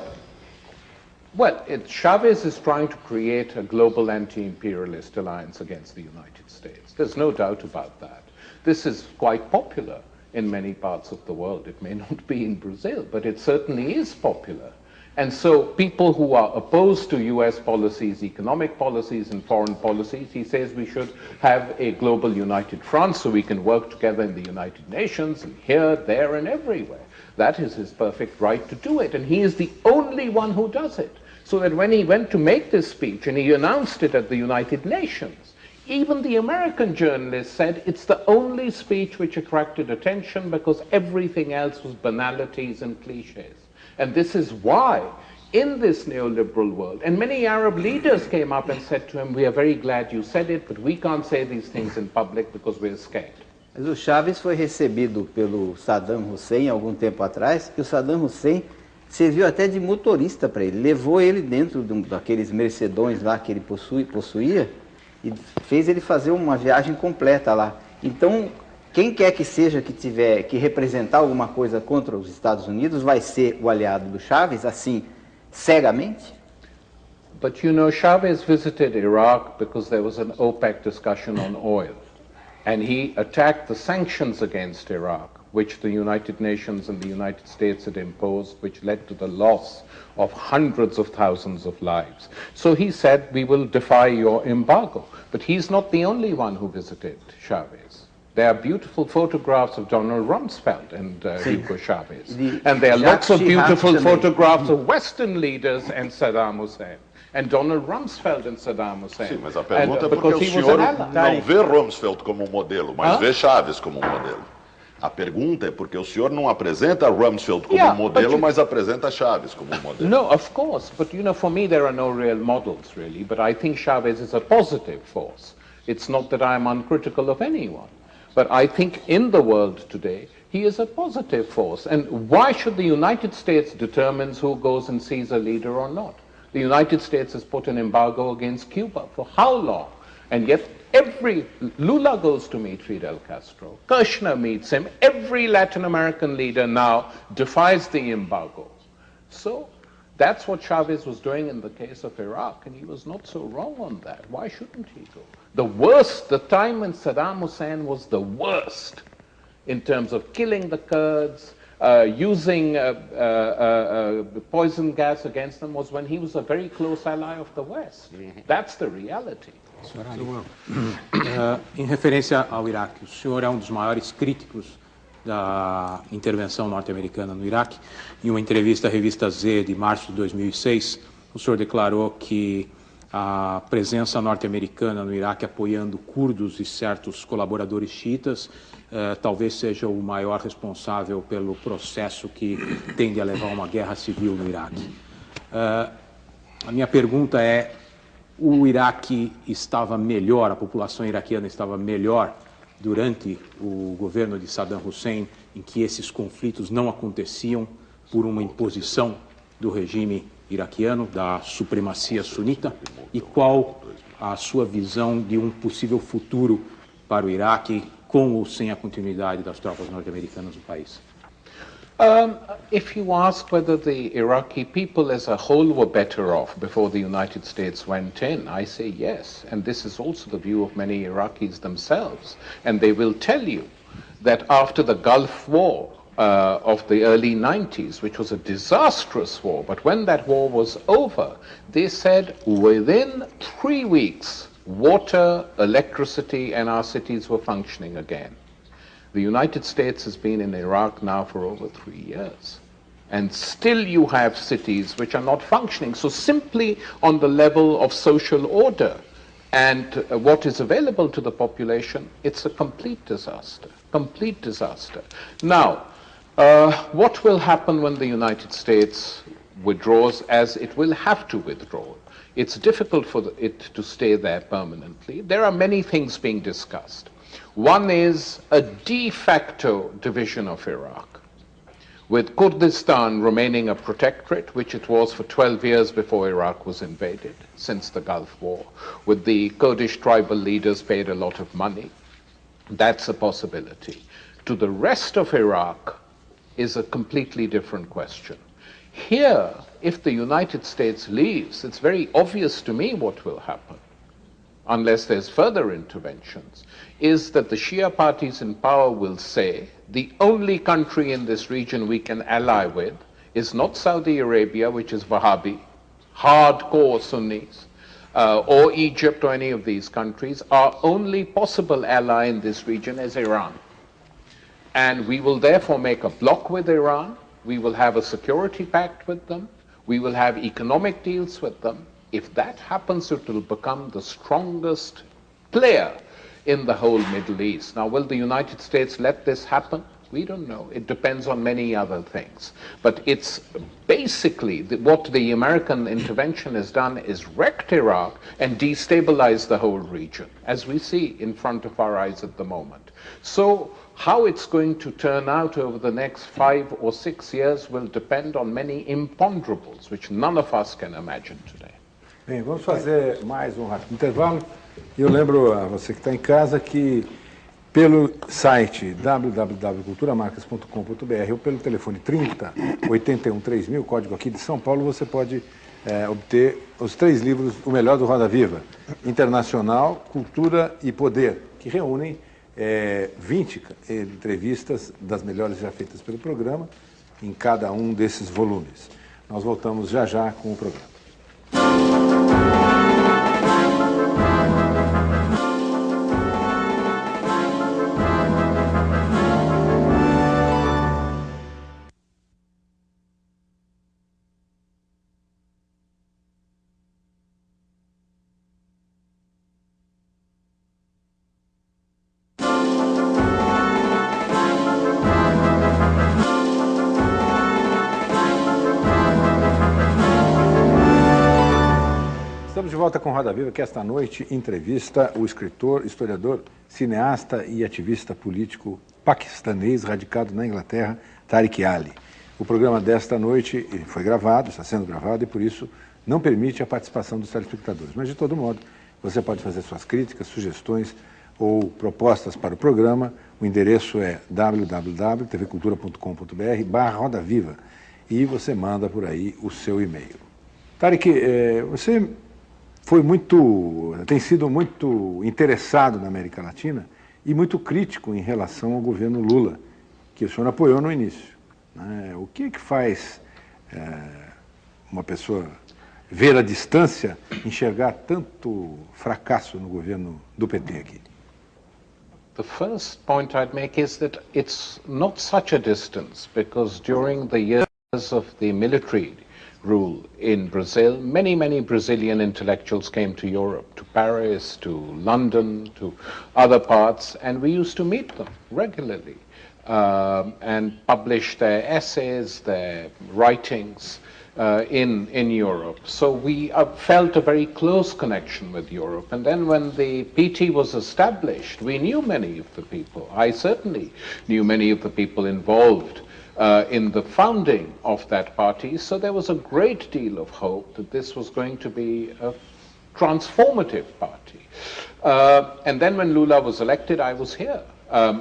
Chavez is trying to create a global anti-imperialist alliance against the United States. There's no doubt about that. This is quite popular in many parts of the world. It may not be in Brazil, but it certainly is popular. And so people who are opposed to US policies, economic policies and foreign policies, he says we should have a global united front so we can work together in the United Nations, and here, there, and everywhere. That is his perfect right to do it, and he is the only one who does it. So that when he went to make this speech, and he announced it at the United Nations, even the American journalists said it's the only speech which attracted attention because everything else was banalities and cliches. And this is why, in this neoliberal world, and many Arab leaders came up and said to him, we are very glad you said it, but we can't say these things in public because we're scared. Mas o Chavez foi recebido pelo Saddam Hussein algum tempo atrás, e o Saddam Hussein serviu até de motorista para ele, levou ele dentro daqueles Mercedões lá que ele possuía, e fez ele fazer uma viagem completa lá. Então, quem quer que seja que tiver que representar alguma coisa contra os Estados Unidos vai ser o aliado do Chavez, assim, cegamente? But you know, Chavez visited Iraq because there was an OPEC discussion on oil. And he attacked the sanctions against Iraq, which the United Nations and the United States had imposed, which led to the loss of hundreds of thousands of lives. So he said, we will defy your embargo. But he's not the only one who visited Chavez. There are beautiful photographs of Donald Rumsfeld and Hugo Chavez. And there are lots of beautiful photographs of Western leaders and Saddam Hussein. And Donald Rumsfeld and Saddam Hussein. Sim, mas a pergunta é porque o senhor não vê Rumsfeld como um modelo, mas vê Chaves como um modelo. A pergunta é porque o senhor não apresenta Rumsfeld como um modelo, mas apresenta Chaves como um modelo. No, of course, but you know, for me there are no real models really, but I think Chavez is a positive force. It's not that I am uncritical of anyone, but I think in the world today he is a positive force. And why should the United States determine who goes and sees a leader or not? The United States has put an embargo against Cuba for how long? And yet Lula goes to meet Fidel Castro, Kirchner meets him, every Latin American leader now defies the embargo. So that's what Chavez was doing in the case of Iraq, and he was not so wrong on that. Why shouldn't he go? The time when Saddam Hussein was the worst in terms of killing the Kurds, using poison gas against them, was when he was a very close ally of the West. That's the reality. Em referência ao Iraque, o senhor é um dos maiores críticos da intervenção norte-americana no Iraque. Em uma entrevista à revista Z de março de 2006, o senhor declarou que a presença norte-americana no Iraque apoiando curdos e certos colaboradores xiitas talvez seja o maior responsável pelo processo que tende a levar a uma guerra civil no Iraque. A minha pergunta é: o Iraque estava melhor, a população iraquiana estava melhor durante o governo de Saddam Hussein, em que esses conflitos não aconteciam por uma imposição do regime iraquiano, da supremacia sunita? E qual a sua visão de um possível futuro para o Iraque, com ou sem a continuidade das tropas norte-americanas no país? If you ask whether the Iraqi people as a whole were better off before the United States went in, I say yes. And this is also the view of many Iraqis themselves. And they will tell you that after the Gulf War of the early 90s, which was a disastrous war, but when that war was over, they said within 3 weeks, water, electricity, and our cities were functioning again. The United States has been in Iraq now for over 3 years. And still you have cities which are not functioning. So simply on the level of social order and what is available to the population, it's a complete disaster, complete disaster. Now, what will happen when the United States withdraws, as it will have to withdraw? It's difficult for it to stay there permanently. There are many things being discussed. One is a de facto division of Iraq, with Kurdistan remaining a protectorate, which it was for 12 years before Iraq was invaded, since the Gulf War, with the Kurdish tribal leaders paid a lot of money. That's a possibility. To the rest of Iraq is a completely different question. Here, if the United States leaves, it's very obvious to me what will happen, unless there's further interventions, is that the Shia parties in power will say the only country in this region we can ally with is not Saudi Arabia, which is Wahhabi, hardcore Sunnis, or Egypt or any of these countries. Our only possible ally in this region is Iran. And we will therefore make a bloc with Iran. We will have a security pact with them. We will have economic deals with them. If that happens, it will become the strongest player in the whole Middle East. Now, will the United States let this happen? We don't know. It depends on many other things. But it's basically what the American intervention has done is wrecked Iraq and destabilized the whole region, as we see in front of our eyes at the moment. So how it's going to turn out over the next 5 or 6 years will depend on many imponderables, which none of us can imagine today. Bem, vamos fazer mais um rápido intervalo. Eu lembro a você que está em casa que pelo site www.culturamarcas.com.br ou pelo telefone 30 81 3000, código aqui de São Paulo, você pode obter os 3 livros, o melhor do Roda Viva, Internacional, Cultura e Poder, que reúnem 20 entrevistas das melhores já feitas pelo programa em cada um desses volumes. Nós voltamos já já com o programa. volta com Roda Viva, que esta noite entrevista o escritor, historiador, cineasta e ativista político paquistanês radicado na Inglaterra, Tariq Ali. O programa desta noite foi gravado, está sendo gravado e por isso não permite a participação dos telespectadores. Mas de todo modo, você pode fazer suas críticas, sugestões ou propostas para o programa. O endereço é www.tvcultura.com.br/Roda Viva e você manda por aí o seu e-mail. Tariq, você tem sido muito interessado na América Latina e muito crítico em relação ao governo Lula, que o senhor apoiou no início. O que é que faz uma pessoa ver à distância, enxergar tanto fracasso no governo do PT aqui? The first point I'd make is that it's not such a distance, because during the years of the military rule in Brazil, many Brazilian intellectuals came to Europe, to Paris, to London, to other parts, and we used to meet them regularly and publish their essays, their writings in Europe. So we felt a very close connection with Europe. And then when the PT was established, we knew many of the people. I certainly knew many of the people involved in the founding of that party, so there was a great deal of hope that this was going to be a transformative party. And then when Lula was elected, I was here.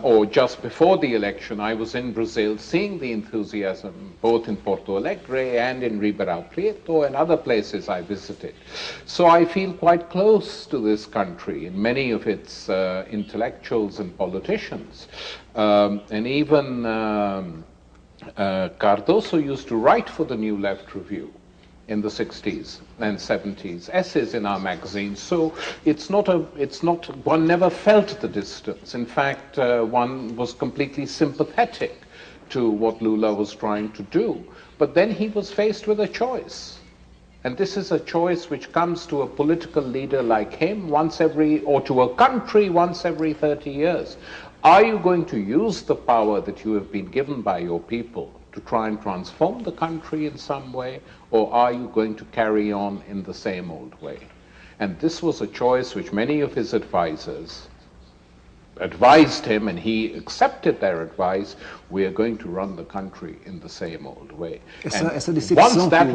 Or just before the election, I was in Brazil seeing the enthusiasm both in Porto Alegre and in Ribeirão Preto and other places I visited. So I feel quite close to this country and many of its intellectuals and politicians. And even Cardoso used to write for the New Left Review in the 60s and 70s, essays in our magazine. So one never felt the distance. In fact, one was completely sympathetic to what Lula was trying to do. But then he was faced with a choice. And this is a choice which comes to a political leader like him or to a country once every 30 years. Are you going to use the power that you have been given by your people to try and transform the country in some way, or are you going to carry on in the same old way? And this was a choice which many of his advisors advised him, and he accepted their advice. We are going to run the country in the same old way. Once that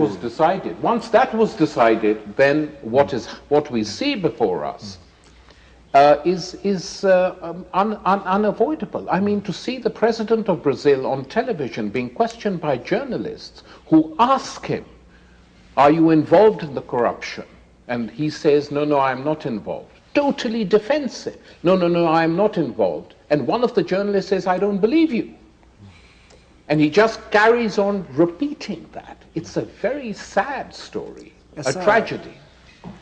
was decided, then what we see before us is unavoidable. I mean, to see the president of Brazil on television being questioned by journalists who ask him, are you involved in the corruption? And he says, no, I'm not involved. Totally defensive. No, I'm not involved. And one of the journalists says, I don't believe you. And he just carries on repeating that. It's a very sad story, a tragedy.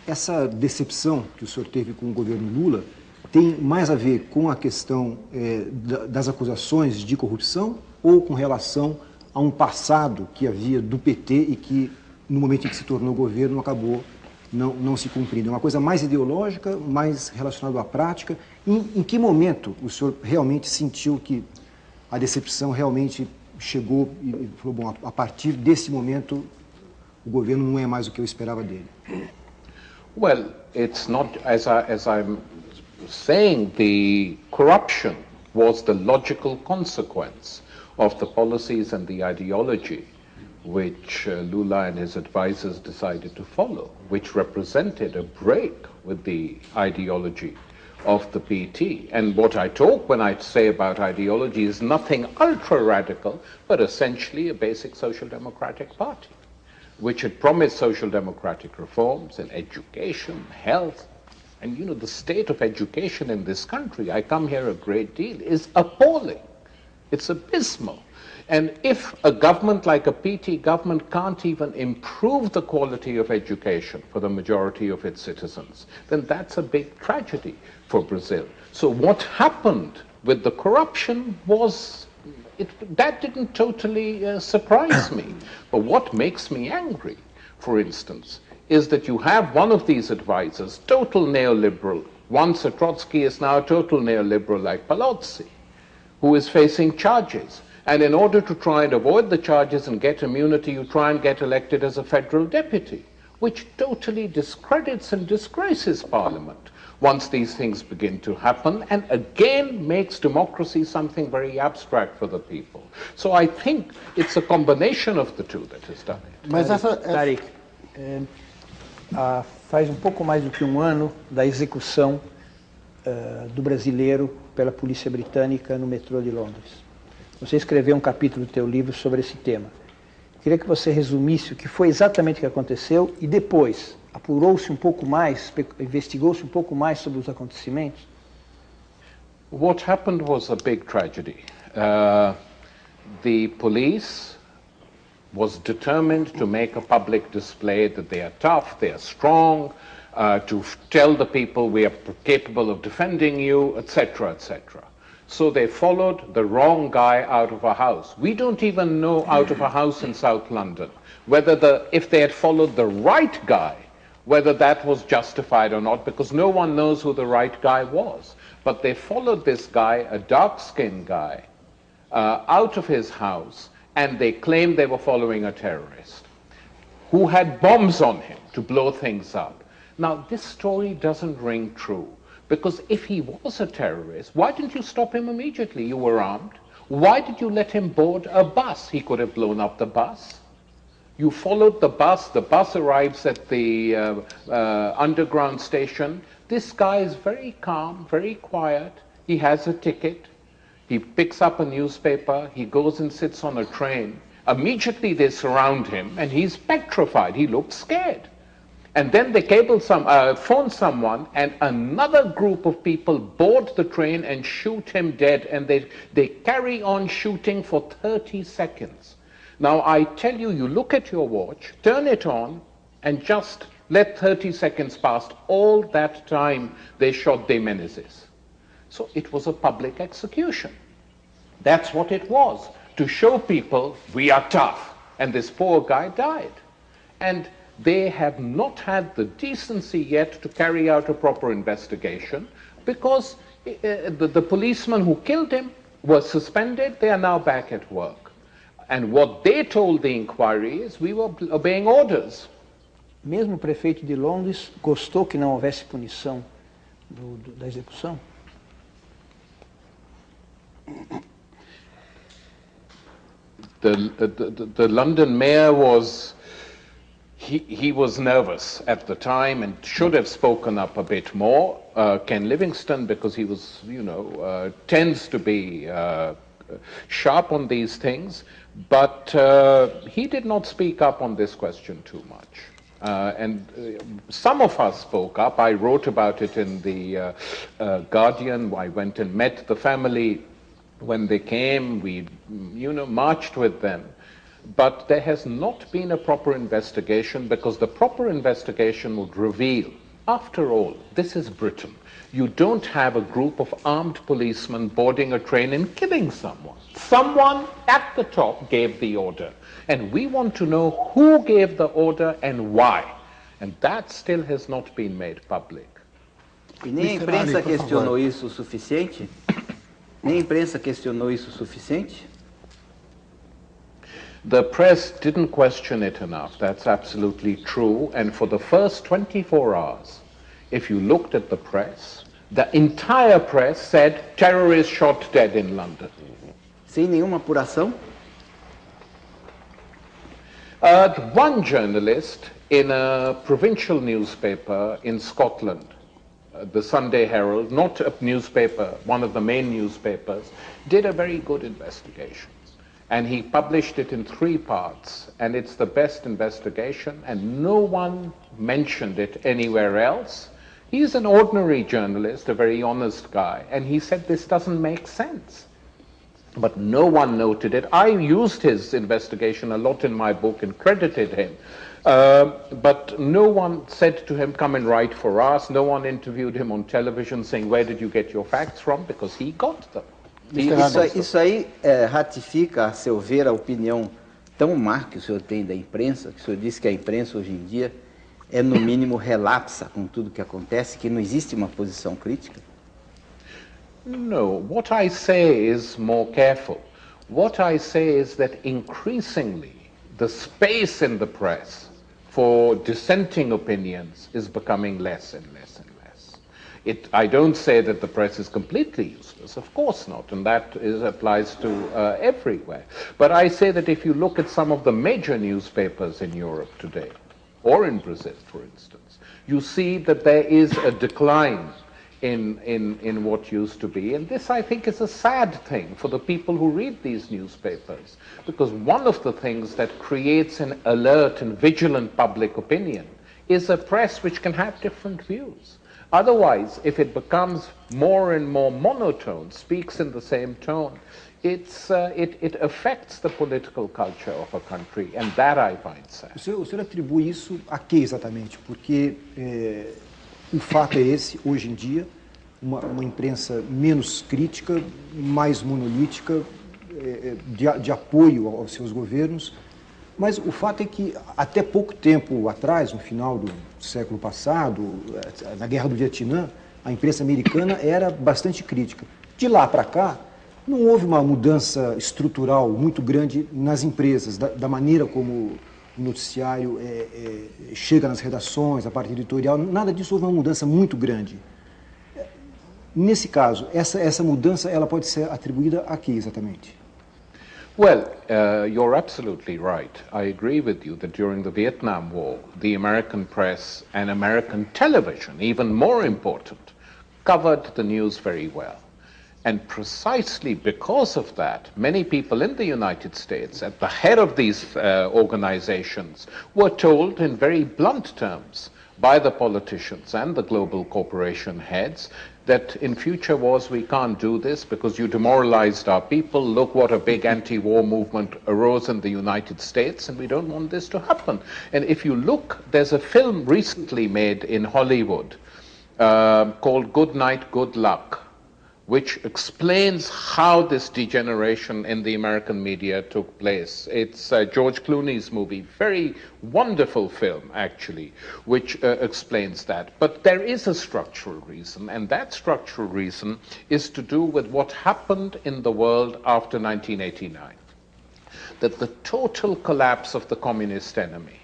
Essa decepção que o senhor teve com o governo Lula tem mais a ver com a questão das acusações de corrupção ou com relação a um passado que havia do PT e que, no momento em que se tornou governo, acabou não se cumprindo? É uma coisa mais ideológica, mais relacionada à prática? Em que momento o senhor realmente sentiu que a decepção realmente chegou e falou, bom, a partir desse momento o governo não é mais o que eu esperava dele? Well, it's not, as I'm saying, the corruption was the logical consequence of the policies and the ideology which Lula and his advisors decided to follow, which represented a break with the ideology of the PT. And what I talk when I say about ideology is nothing ultra-radical, but essentially a basic social democratic party, which had promised social democratic reforms in education, health. And you know, the state of education in this country, I come here a great deal, is appalling. It's abysmal. And if a government like a PT government can't even improve the quality of education for the majority of its citizens, then that's a big tragedy for Brazil. So what happened with the corruption was, that didn't totally surprise me. But what makes me angry, for instance, is that you have one of these advisors, total neoliberal, once a Trotsky is now a total neoliberal like Palazzi, who is facing charges. And in order to try and avoid the charges and get immunity, you try and get elected as a federal deputy. which totally discredits and disgraces Parliament once these things begin to happen, and again makes democracy something very abstract for the people. So I think it's a combination of the two that has done it. Mas Tariq, faz um pouco mais do que um ano da execução do brasileiro pela polícia britânica no metrô de Londres. Você escreveu um capítulo do teu livro sobre esse tema. Queria que você resumisse o que foi exatamente o que aconteceu e depois apurou-se um pouco mais, investigou-se um pouco mais sobre os acontecimentos. What happened was a big tragedy. The police was determined to make a public display that they are tough, they are strong, to tell the people we are capable of defending you, etc., etc. So they followed the wrong guy out of a house. We don't even know out of a house in South London whether if they had followed the right guy, whether that was justified or not, because no one knows who the right guy was. But they followed this guy, a dark-skinned guy, out of his house, and they claimed they were following a terrorist who had bombs on him to blow things up. Now, this story doesn't ring true, because if he was a terrorist, why didn't you stop him immediately? You were armed. Why did you let him board a bus? He could have blown up the bus. You followed the bus arrives at the underground station. This guy is very calm, very quiet. He has a ticket. He picks up a newspaper. He goes and sits on a train. Immediately they surround him and he's petrified. He looks scared. And then they phone someone, and another group of people board the train and shoot him dead, and they carry on shooting for 30 seconds. Now, I tell you, you look at your watch, turn it on, and just let 30 seconds pass. All that time, they shot de Menezes. So it was a public execution. That's what it was, to show people we are tough. And this poor guy died. And they have not had the decency yet to carry out a proper investigation, because the policeman who killed him was suspended. They are now back at work. And what they told the inquiry is we were obeying orders. Mesmo o prefeito de Londres gostou que não houvesse punição da execução? The London mayor was, he was nervous at the time and should have spoken up a bit more. Ken Livingstone, because he was, tends to be sharp on these things, but he did not speak up on this question too much. Some of us spoke up. I wrote about it in the Guardian. I went and met the family when they came. We, marched with them. But there has not been a proper investigation, because the proper investigation would reveal, after all, this is Britain. You don't have a group of armed policemen boarding a train and killing someone. Someone at the top gave the order. And we want to know who gave the order and why. And that still has not been made public. E nem a imprensa questionou isso o suficiente? Nem a imprensa questionou isso o suficiente? The press didn't question it enough. That's absolutely true. And for the first 24 hours, if you looked at the press, the entire press said terrorists shot dead in London. Sem nenhuma apuração? One journalist in a provincial newspaper in Scotland, the Sunday Herald, not a newspaper, one of the main newspapers, did a very good investigation. And he published it in 3 parts, and it's the best investigation, and no one mentioned it anywhere else. He's an ordinary journalist, a very honest guy, and he said this doesn't make sense. But no one noted it. I used his investigation a lot in my book and credited him. But no one said to him, come and write for us. No one interviewed him on television saying, where did you get your facts from? Because he got them. Isso aí ratifica, a seu ver, a opinião tão má que o senhor tem da imprensa, que o senhor disse que a imprensa hoje em dia é, no mínimo, relapsa com tudo que acontece, que não existe uma posição crítica? No, what I say is more careful. What I say is that increasingly the space in the press for dissenting opinions is becoming less and less and less. I don't say that the press is completely useless, of course not, and that applies to everywhere. But I say that if you look at some of the major newspapers in Europe today, or in Brazil, for instance, you see that there is a decline in what used to be. And this, I think, is a sad thing for the people who read these newspapers, because one of the things that creates an alert and vigilant public opinion is a press which can have different views. Otherwise, if it becomes more and more monotone, speaks in the same tone, it affects the political culture of a country, and that I find sad. O senhor atribui isso a quê exatamente? Porque o fato é esse, hoje em dia, uma imprensa menos crítica, mais monolítica, de apoio aos seus governos, mas o fato é que até pouco tempo atrás, no final do século passado, na Guerra do Vietnã, a imprensa americana era bastante crítica. De lá para cá, não houve uma mudança estrutural muito grande nas empresas, da maneira como o noticiário chega nas redações, a parte editorial, nada disso, houve uma mudança muito grande. Nesse caso, essa mudança ela pode ser atribuída a quê exatamente? Well, you're absolutely right. I agree with you that during the Vietnam War, the American press and American television, even more important, covered the news very well. And precisely because of that, many people in the United States, at the head of these organizations, were told in very blunt terms by the politicians and the global corporation heads that in future wars we can't do this because you demoralized our people. Look what a big anti-war movement arose in the United States, and we don't want this to happen. And if you look, there's a film recently made in Hollywood called Good Night, Good Luck, which explains how this degeneration in the American media took place. It's George Clooney's movie, very wonderful film, actually, which explains that. But there is a structural reason, and that structural reason is to do with what happened in the world after 1989. That the total collapse of the communist enemy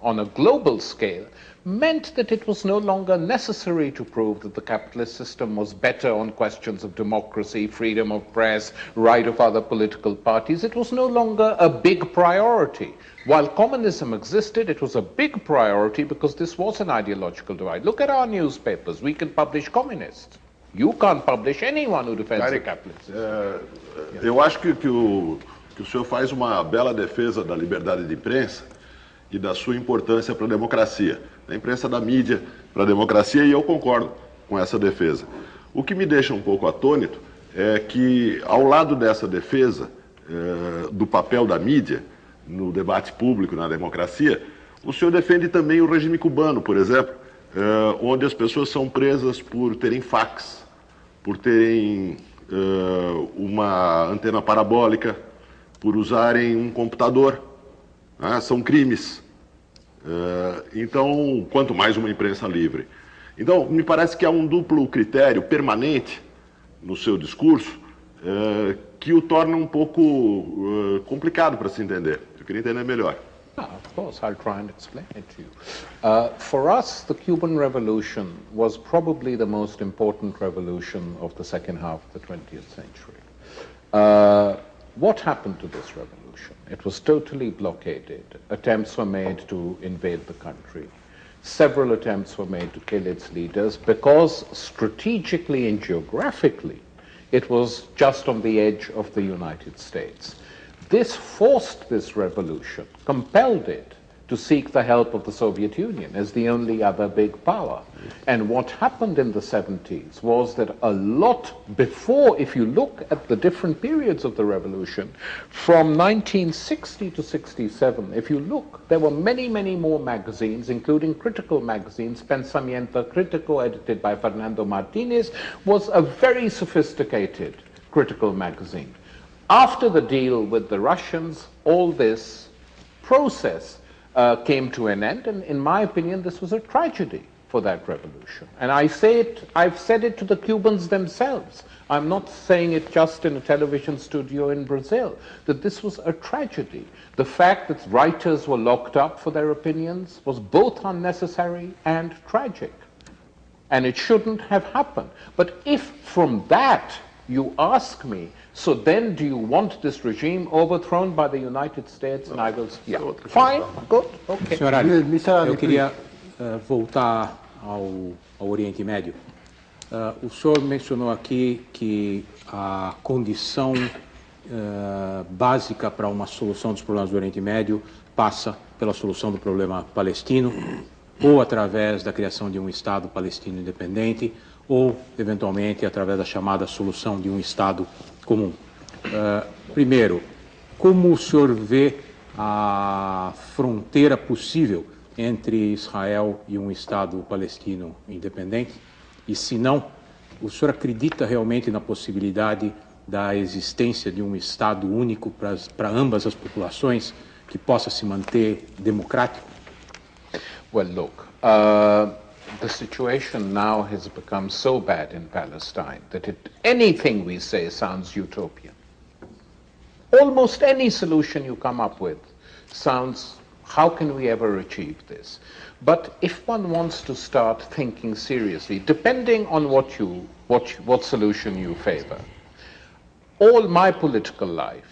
on a global scale meant that it was no longer necessary to prove that the capitalist system was better on questions of democracy, freedom of press, right of other political parties. It was no longer a big priority. While communism existed, it was a big priority because this was an ideological divide. Look at our newspapers. We can publish communists. You can't publish anyone who defends the capitalist system. Eu acho que o senhor faz uma bela defesa da liberdade de imprensa e da sua importância para a democracia, da imprensa, da mídia para a democracia, e eu concordo com essa defesa. O que me deixa um pouco atônito é que, ao lado dessa defesa do papel da mídia no debate público, na democracia, o senhor defende também o regime cubano, por exemplo, onde as pessoas são presas por terem fax, por terem uma antena parabólica, por usarem um computador. São crimes. Então, quanto mais uma imprensa livre. Então, me parece que há um duplo critério permanente no seu discurso que o torna um pouco complicado para se entender. Eu queria entender melhor. Of course, I'll try and explain it to you. For us, the Cuban Revolution was probably the most important revolution of the second half of the 20th century. What happened to this revolution? It was totally blockaded. Attempts were made to invade the country. Several attempts were made to kill its leaders because strategically and geographically it was just on the edge of the United States. This forced this revolution, compelled it to seek the help of the Soviet Union as the only other big power. And what happened in the 70s was that a lot before, if you look at the different periods of the revolution, from 1960 to 67, if you look, there were many, many more magazines, including critical magazines. Pensamiento Crítico, edited by Fernando Martínez, was a very sophisticated critical magazine. After the deal with the Russians, all this process came to an end, and in my opinion, this was a tragedy for that revolution. And I say it, I've said it to the Cubans themselves. I'm not saying it just in a television studio in Brazil, that this was a tragedy. The fact that writers were locked up for their opinions was both unnecessary and tragic. And it shouldn't have happened. But if from that you ask me, so then do you want this regime overthrown by the United States? And I will say, yeah, fine, good, okay. Senhor Ali, eu queria voltar ao Oriente Médio. O senhor mencionou aqui que a condição básica para uma solução dos problemas do Oriente Médio passa pela solução do problema palestino, ou através da criação de um Estado palestino independente, ou, eventualmente, através da chamada solução de um Estado comum. Primeiro, como o senhor vê a fronteira possível entre Israel e um Estado palestino independente? E, se não, o senhor acredita realmente na possibilidade da existência de um Estado único para ambas as populações que possa se manter democrático? Well, look, the situation now has become so bad in Palestine that anything we say sounds utopian. Almost any solution you come up with sounds, how can we ever achieve this? But if one wants to start thinking seriously, depending on what solution you favor, all my political life,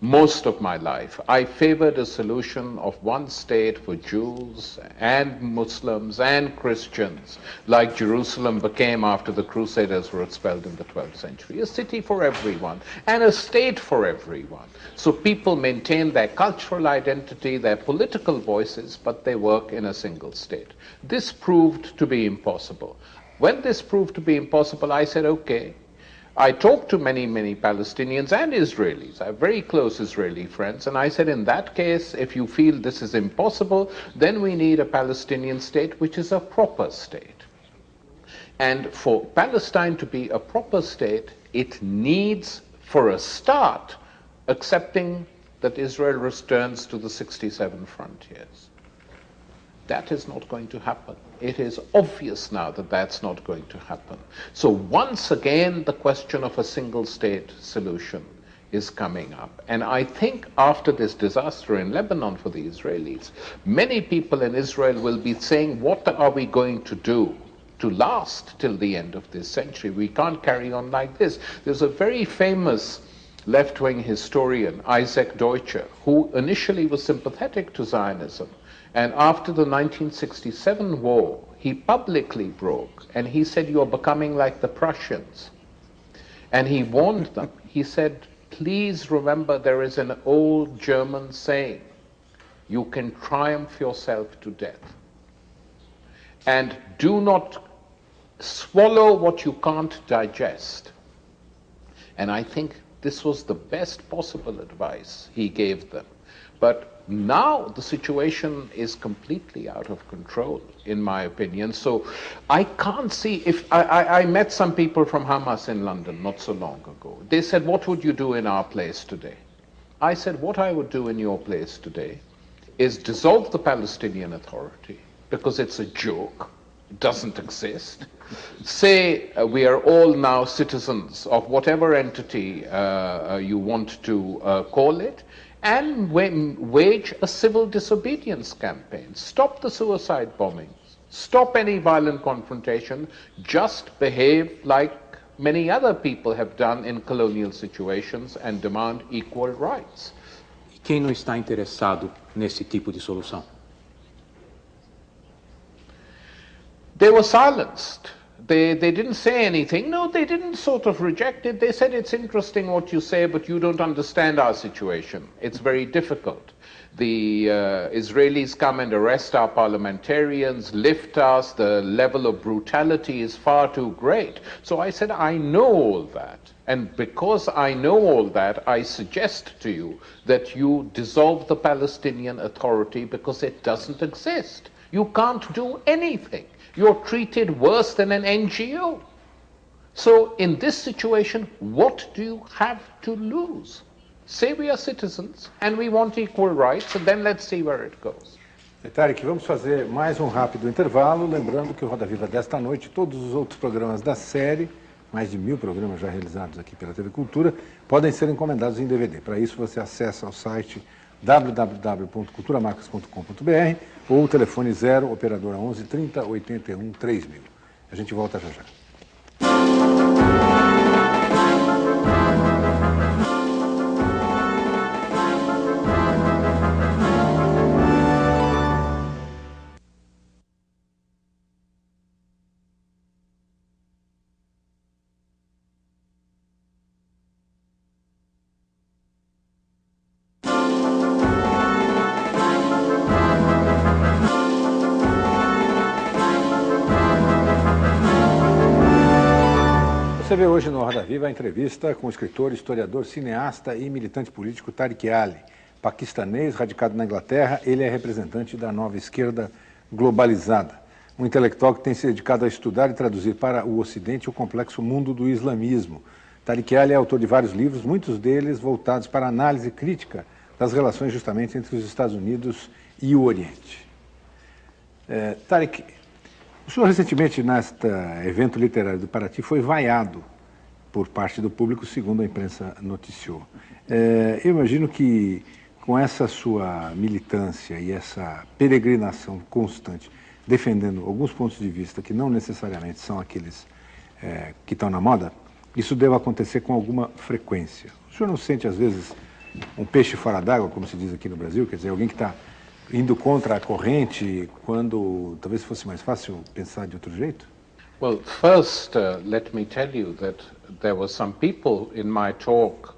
most of my life, I favored a solution of one state for Jews and Muslims and Christians, like Jerusalem became after the Crusaders were expelled in the 12th century. A city for everyone and a state for everyone. So people maintain their cultural identity, their political voices, but they work in a single state. This proved to be impossible. When this proved to be impossible, I said, okay. I talked to many, many Palestinians and Israelis. I have very close Israeli friends, and I said, in that case, if you feel this is impossible, then we need a Palestinian state which is a proper state. And for Palestine to be a proper state, it needs, for a start, accepting that Israel returns to the 67 frontiers. That is not going to happen. It is obvious now that that's not going to happen. So once again, the question of a single state solution is coming up. And I think after this disaster in Lebanon for the Israelis, many people in Israel will be saying, what are we going to do to last till the end of this century? We can't carry on like this. There's a very famous left-wing historian, Isaac Deutscher, who initially was sympathetic to Zionism. And after the 1967 war, he publicly broke, and he said, you're becoming like the Prussians. And he warned them. He said, please remember there is an old German saying, you can triumph yourself to death. And do not swallow what you can't digest. And I think this was the best possible advice he gave them. But now the situation is completely out of control, in my opinion. So I can't see if I met some people from Hamas in London not so long ago. They said, what would you do in our place today? I said, what I would do in your place today is dissolve the Palestinian Authority, because it's a joke. It doesn't exist. Say we are all now citizens of whatever entity you want to call it, and wage a civil disobedience campaign. Stop the suicide bombings. Stop any violent confrontation. Just behave like many other people have done in colonial situations and demand equal rights. E quem não está interessado nesse tipo de solução? They were silenced. They didn't say anything. No, they didn't sort of reject it. They said, it's interesting what you say, but you don't understand our situation. It's very difficult. The Israelis come and arrest our parliamentarians, lift us. The level of brutality is far too great. So I said, I know all that. And because I know all that, I suggest to you that you dissolve the Palestinian Authority, because it doesn't exist. You can't do anything. You're treated worse than an NGO. So in this situation, what do you have to lose? Say we are citizens and we want equal rights, and then let's see where it goes. Tariq, vamos fazer mais um rápido intervalo, lembrando que o Roda Viva desta noite, todos os outros programas da série, mais de 1000 programas já realizados aqui pela TV Cultura, podem ser encomendados em DVD. Para isso você acessa o site www.culturamarcas.com.br ou o telefone 0, operadora 11 30 81 3000. A gente volta já já. Você vê hoje no Roda Viva a entrevista com o escritor, historiador, cineasta e militante político Tariq Ali. Paquistanês, radicado na Inglaterra, ele é representante da nova esquerda globalizada. Um intelectual que tem se dedicado a estudar e traduzir para o Ocidente o complexo mundo do islamismo. Tariq Ali é autor de vários livros, muitos deles voltados para a análise crítica das relações justamente entre os Estados Unidos e o Oriente. Tariq, o senhor recentemente, neste evento literário do Paraty, foi vaiado por parte do público, segundo a imprensa noticiou. Eu imagino que com essa sua militância e essa peregrinação constante, defendendo alguns pontos de vista que não necessariamente são aqueles que estão na moda, isso deve acontecer com alguma frequência. O senhor não sente, às vezes, um peixe fora d'água, como se diz aqui no Brasil? Quer dizer, alguém que está indo contra a corrente, quando talvez fosse mais fácil pensar de outro jeito? Well, first, let me tell you that there were some people in my talk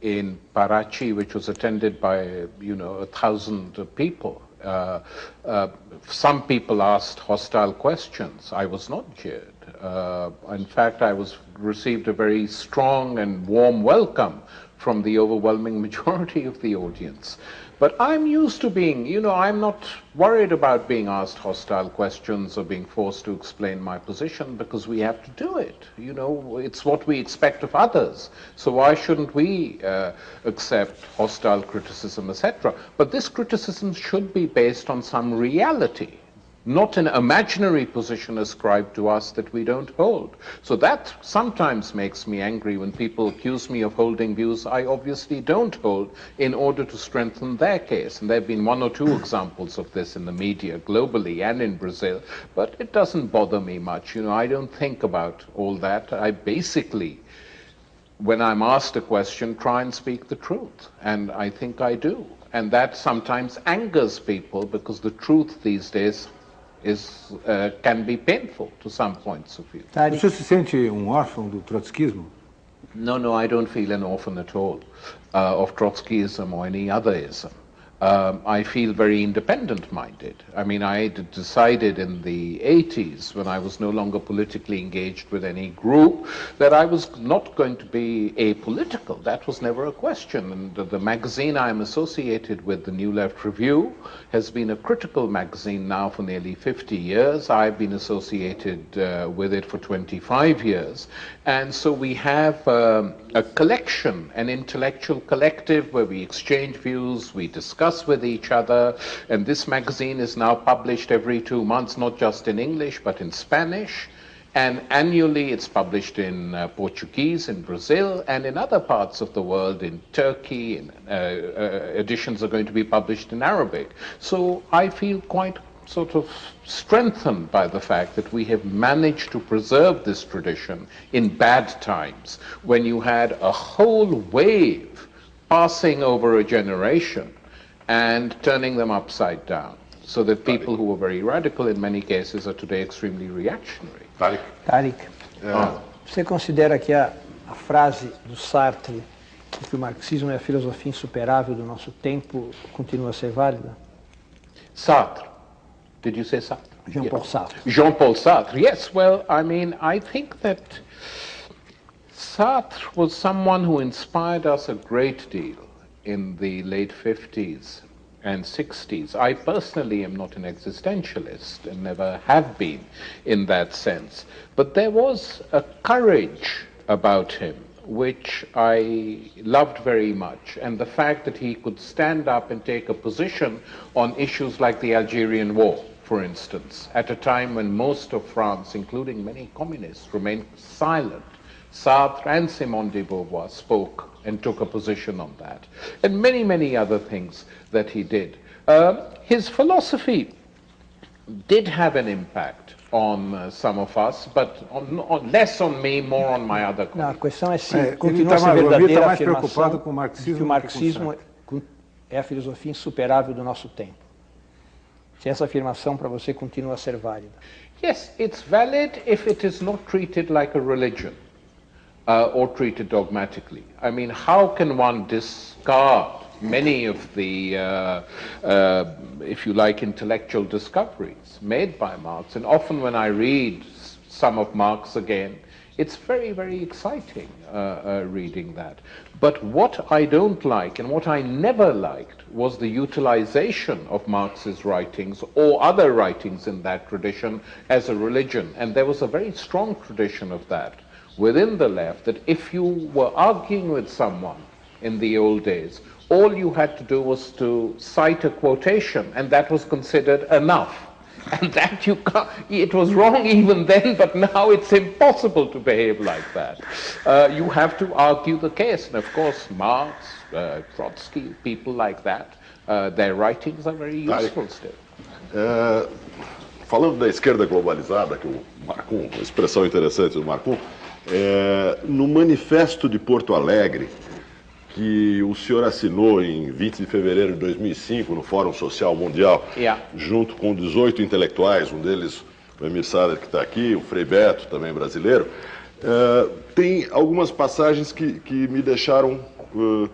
in Parachi, which was attended by, 1,000 people. Some people asked hostile questions. I was not jeered. In fact, I received a very strong and warm welcome from the overwhelming majority of the audience. But I'm used to being, I'm not worried about being asked hostile questions or being forced to explain my position, because we have to do it. It's what we expect of others. So why shouldn't we accept hostile criticism, etc.? But this criticism should be based on some reality, not an imaginary position ascribed to us that we don't hold. So that sometimes makes me angry when people accuse me of holding views I obviously don't hold in order to strengthen their case. And there have been one or two examples of this in the media globally and in Brazil, but it doesn't bother me much. I don't think about all that. I basically, when I'm asked a question, try and speak the truth. And I think I do. And that sometimes angers people, because the truth these days can be painful to some points of view. O senhor se sente órfão do trotskismo? No, I don't feel an orphan at all of Trotskyism or any other ism. I feel very independent-minded. I mean, I decided in the 80s, when I was no longer politically engaged with any group, that I was not going to be apolitical. That was never a question. And the magazine I'm associated with, the New Left Review, has been a critical magazine now for nearly 50 years. I've been associated with it for 25 years. And so we have a collection, an intellectual collective, where we exchange views, we discuss with each other, and this magazine is now published every 2 months, not just in English but in Spanish, and annually it's published in Portuguese in Brazil, and in other parts of the world, in Turkey, editions are going to be published in Arabic. So I feel quite sort of strengthened by the fact that we have managed to preserve this tradition in bad times, when you had a whole wave passing over a generation and turning them upside down, so that people who were very radical in many cases are today extremely reactionary. Tariq, você considera que a frase do Sartre, de que o marxismo é a filosofia insuperável do nosso tempo, continua a ser válida? Sartre. Did you say Sartre? Jean-Paul Sartre. Jean-Paul Sartre, yes. Well, I mean, I think that Sartre was someone who inspired us a great deal in the late 50s and 60s. I personally am not an existentialist and never have been in that sense. But there was a courage about him which I loved very much, and the fact that he could stand up and take a position on issues like the Algerian War, for instance, at a time when most of France, including many communists, remained silent. Sartre and Simone de Beauvoir spoke and took a position on that, and many, many other things that he did. His philosophy did have an impact on some of us, but less on me, more on my other colleagues. Não, a questão é se continua a ser verdadeira a afirmação de que o marxismo é a filosofia insuperável do nosso tempo. Se essa afirmação para você continua a ser válida. Yes, it's valid if it is not treated like a religion or treated dogmatically. I mean, how can one discard many of the, if you like, intellectual discoveries made by Marx? And often when I read some of Marx again, it's very, very exciting reading that. But what I don't like, and what I never liked, was the utilization of Marx's writings or other writings in that tradition as a religion. And there was a very strong tradition of that within the left, that if you were arguing with someone in the old days, all you had to do was to cite a quotation, and that was considered enough. And that you can't, it was wrong even then, but now it's impossible to behave like that. You have to argue the case. And of course, Marx, Trotsky, people like that, their writings are very useful still. Falando da esquerda globalizada, que o Marcum, uma expressão interessante do Marcum, no Manifesto de Porto Alegre, que o senhor assinou em 20 de fevereiro de 2005 no Fórum Social Mundial, junto com 18 intelectuais, um deles o Emir Sader, que está aqui, o Frei Beto, também brasileiro, tem algumas passagens que me deixaram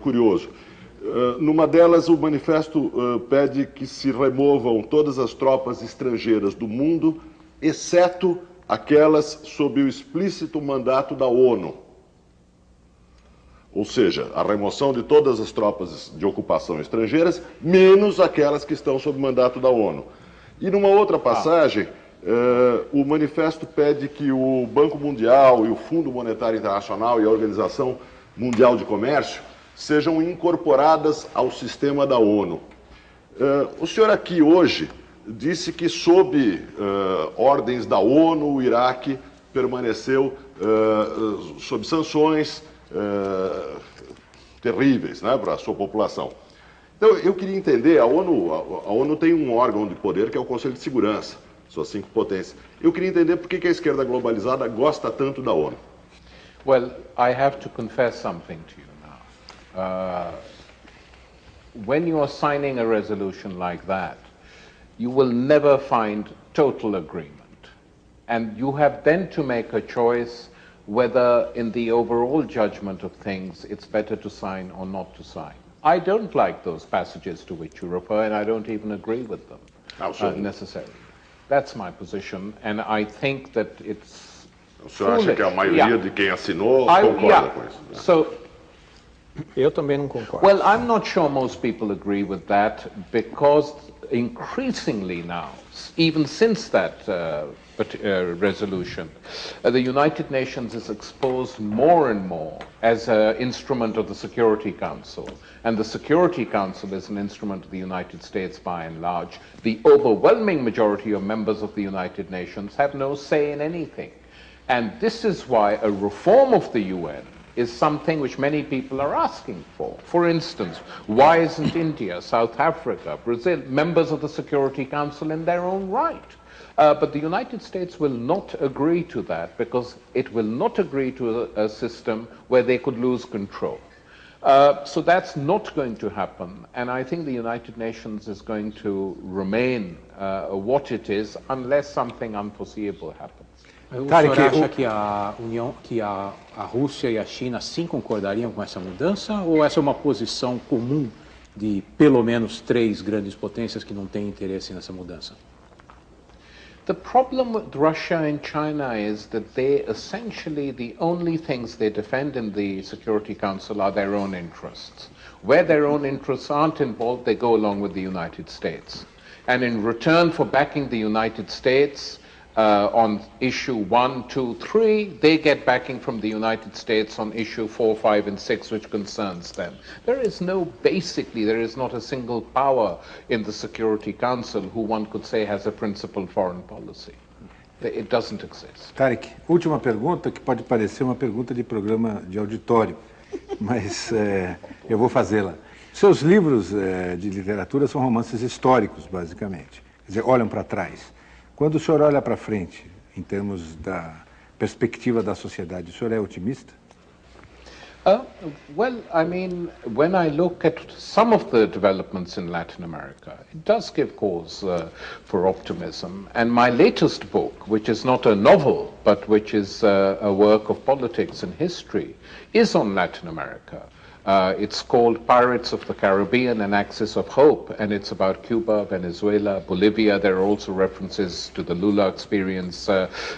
curioso. Numa delas, o manifesto pede que se removam todas as tropas estrangeiras do mundo, exceto aquelas sob o explícito mandato da ONU. Ou seja, a remoção de todas as tropas de ocupação estrangeiras, menos aquelas que estão sob mandato da ONU. E numa outra passagem, o manifesto pede que o Banco Mundial e o Fundo Monetário Internacional e a Organização Mundial de Comércio sejam incorporadas ao sistema da ONU. O senhor aqui hoje disse que sob ordens da ONU, o Iraque permaneceu sob sanções terríveis, né, para a sua população. Então, eu queria entender, a ONU tem um órgão de poder que é o Conselho de Segurança, suas 5 potências. Eu queria entender por que a esquerda globalizada gosta tanto da ONU. Well, I have to confess something to you now. When you are signing a resolution like that, you will never find total agreement. And you have then to make a choice whether in the overall judgment of things it's better to sign or not to sign. I don't like those passages to which you refer, and I don't even agree with them necessarily. That's my position, and I think that it's O senhor acha que a maioria de quem assinou concorda com isso? So, eu também não concordo. well, I'm not sure most people agree with that, because increasingly now, even since that resolution, the United Nations is exposed more and more as an instrument of the Security Council, and the Security Council is an instrument of the United States by and large. The overwhelming majority of members of the United Nations have no say in anything, and this is why a reform of the UN is something which many people are asking for. For instance, why isn't India, South Africa, Brazil members of the Security Council in their own right? But the United States will not agree to that, because it will not agree to a system where they could lose control. So that's not going to happen, and I think the United Nations is going to remain what it is unless something unforeseeable happens. O senhor acha que a Rússia e a China sim concordariam com essa mudança, ou essa é uma posição comum de pelo menos 3 grandes potências que não têm interesse nessa mudança? The problem with Russia and China is that they essentially, the only things they defend in the Security Council are their own interests. Where their own interests aren't involved, they go along with the United States. And in return for backing the United States, on issue 1, 2, 3, they get backing from the United States on issue 4, 5, and 6, which concerns them. Basically, there is not a single power in the Security Council who one could say has a principled foreign policy. It doesn't exist. Tariq, última pergunta, que pode parecer uma pergunta de programa de auditório, mas eu vou fazê-la. Seus livros de literatura são romances históricos, basicamente. Quer dizer, olham para trás. Quando o senhor olha para frente, em termos da perspectiva da sociedade, o senhor é otimista? Well, I mean, when I look at some of the developments in Latin America, it does give cause for optimism. And my latest book, which is not a novel, but which is a work of politics and history, is on Latin America. It's called Pirates of the Caribbean, An Axis of Hope, and it's about Cuba, Venezuela, Bolivia. There are also references to the Lula experience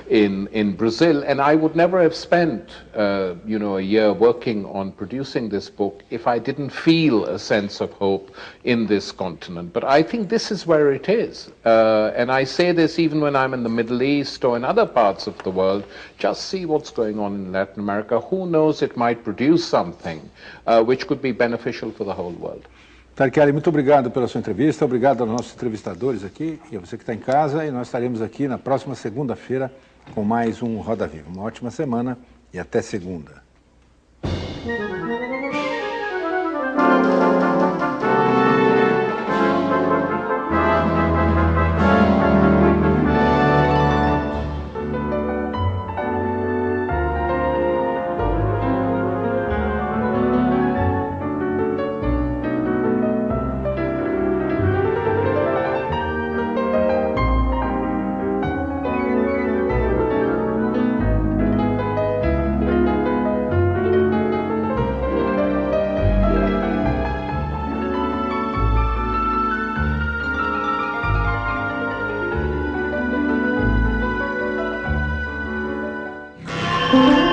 in Brazil. And I would never have spent, a year working on producing this book if I didn't feel a sense of hope in this continent. But I think this is where it is. And I say this even when I'm in the Middle East or in other parts of the world. Just see what's going on in Latin America. Who knows, it might produce something which could be beneficial for the whole world. Tariq Ali, muito obrigado pela sua entrevista, obrigado aos nossos entrevistadores aqui e a você que está em casa, e nós estaremos aqui na próxima segunda-feira com mais um Roda Viva. Uma ótima semana e até segunda. Thank you.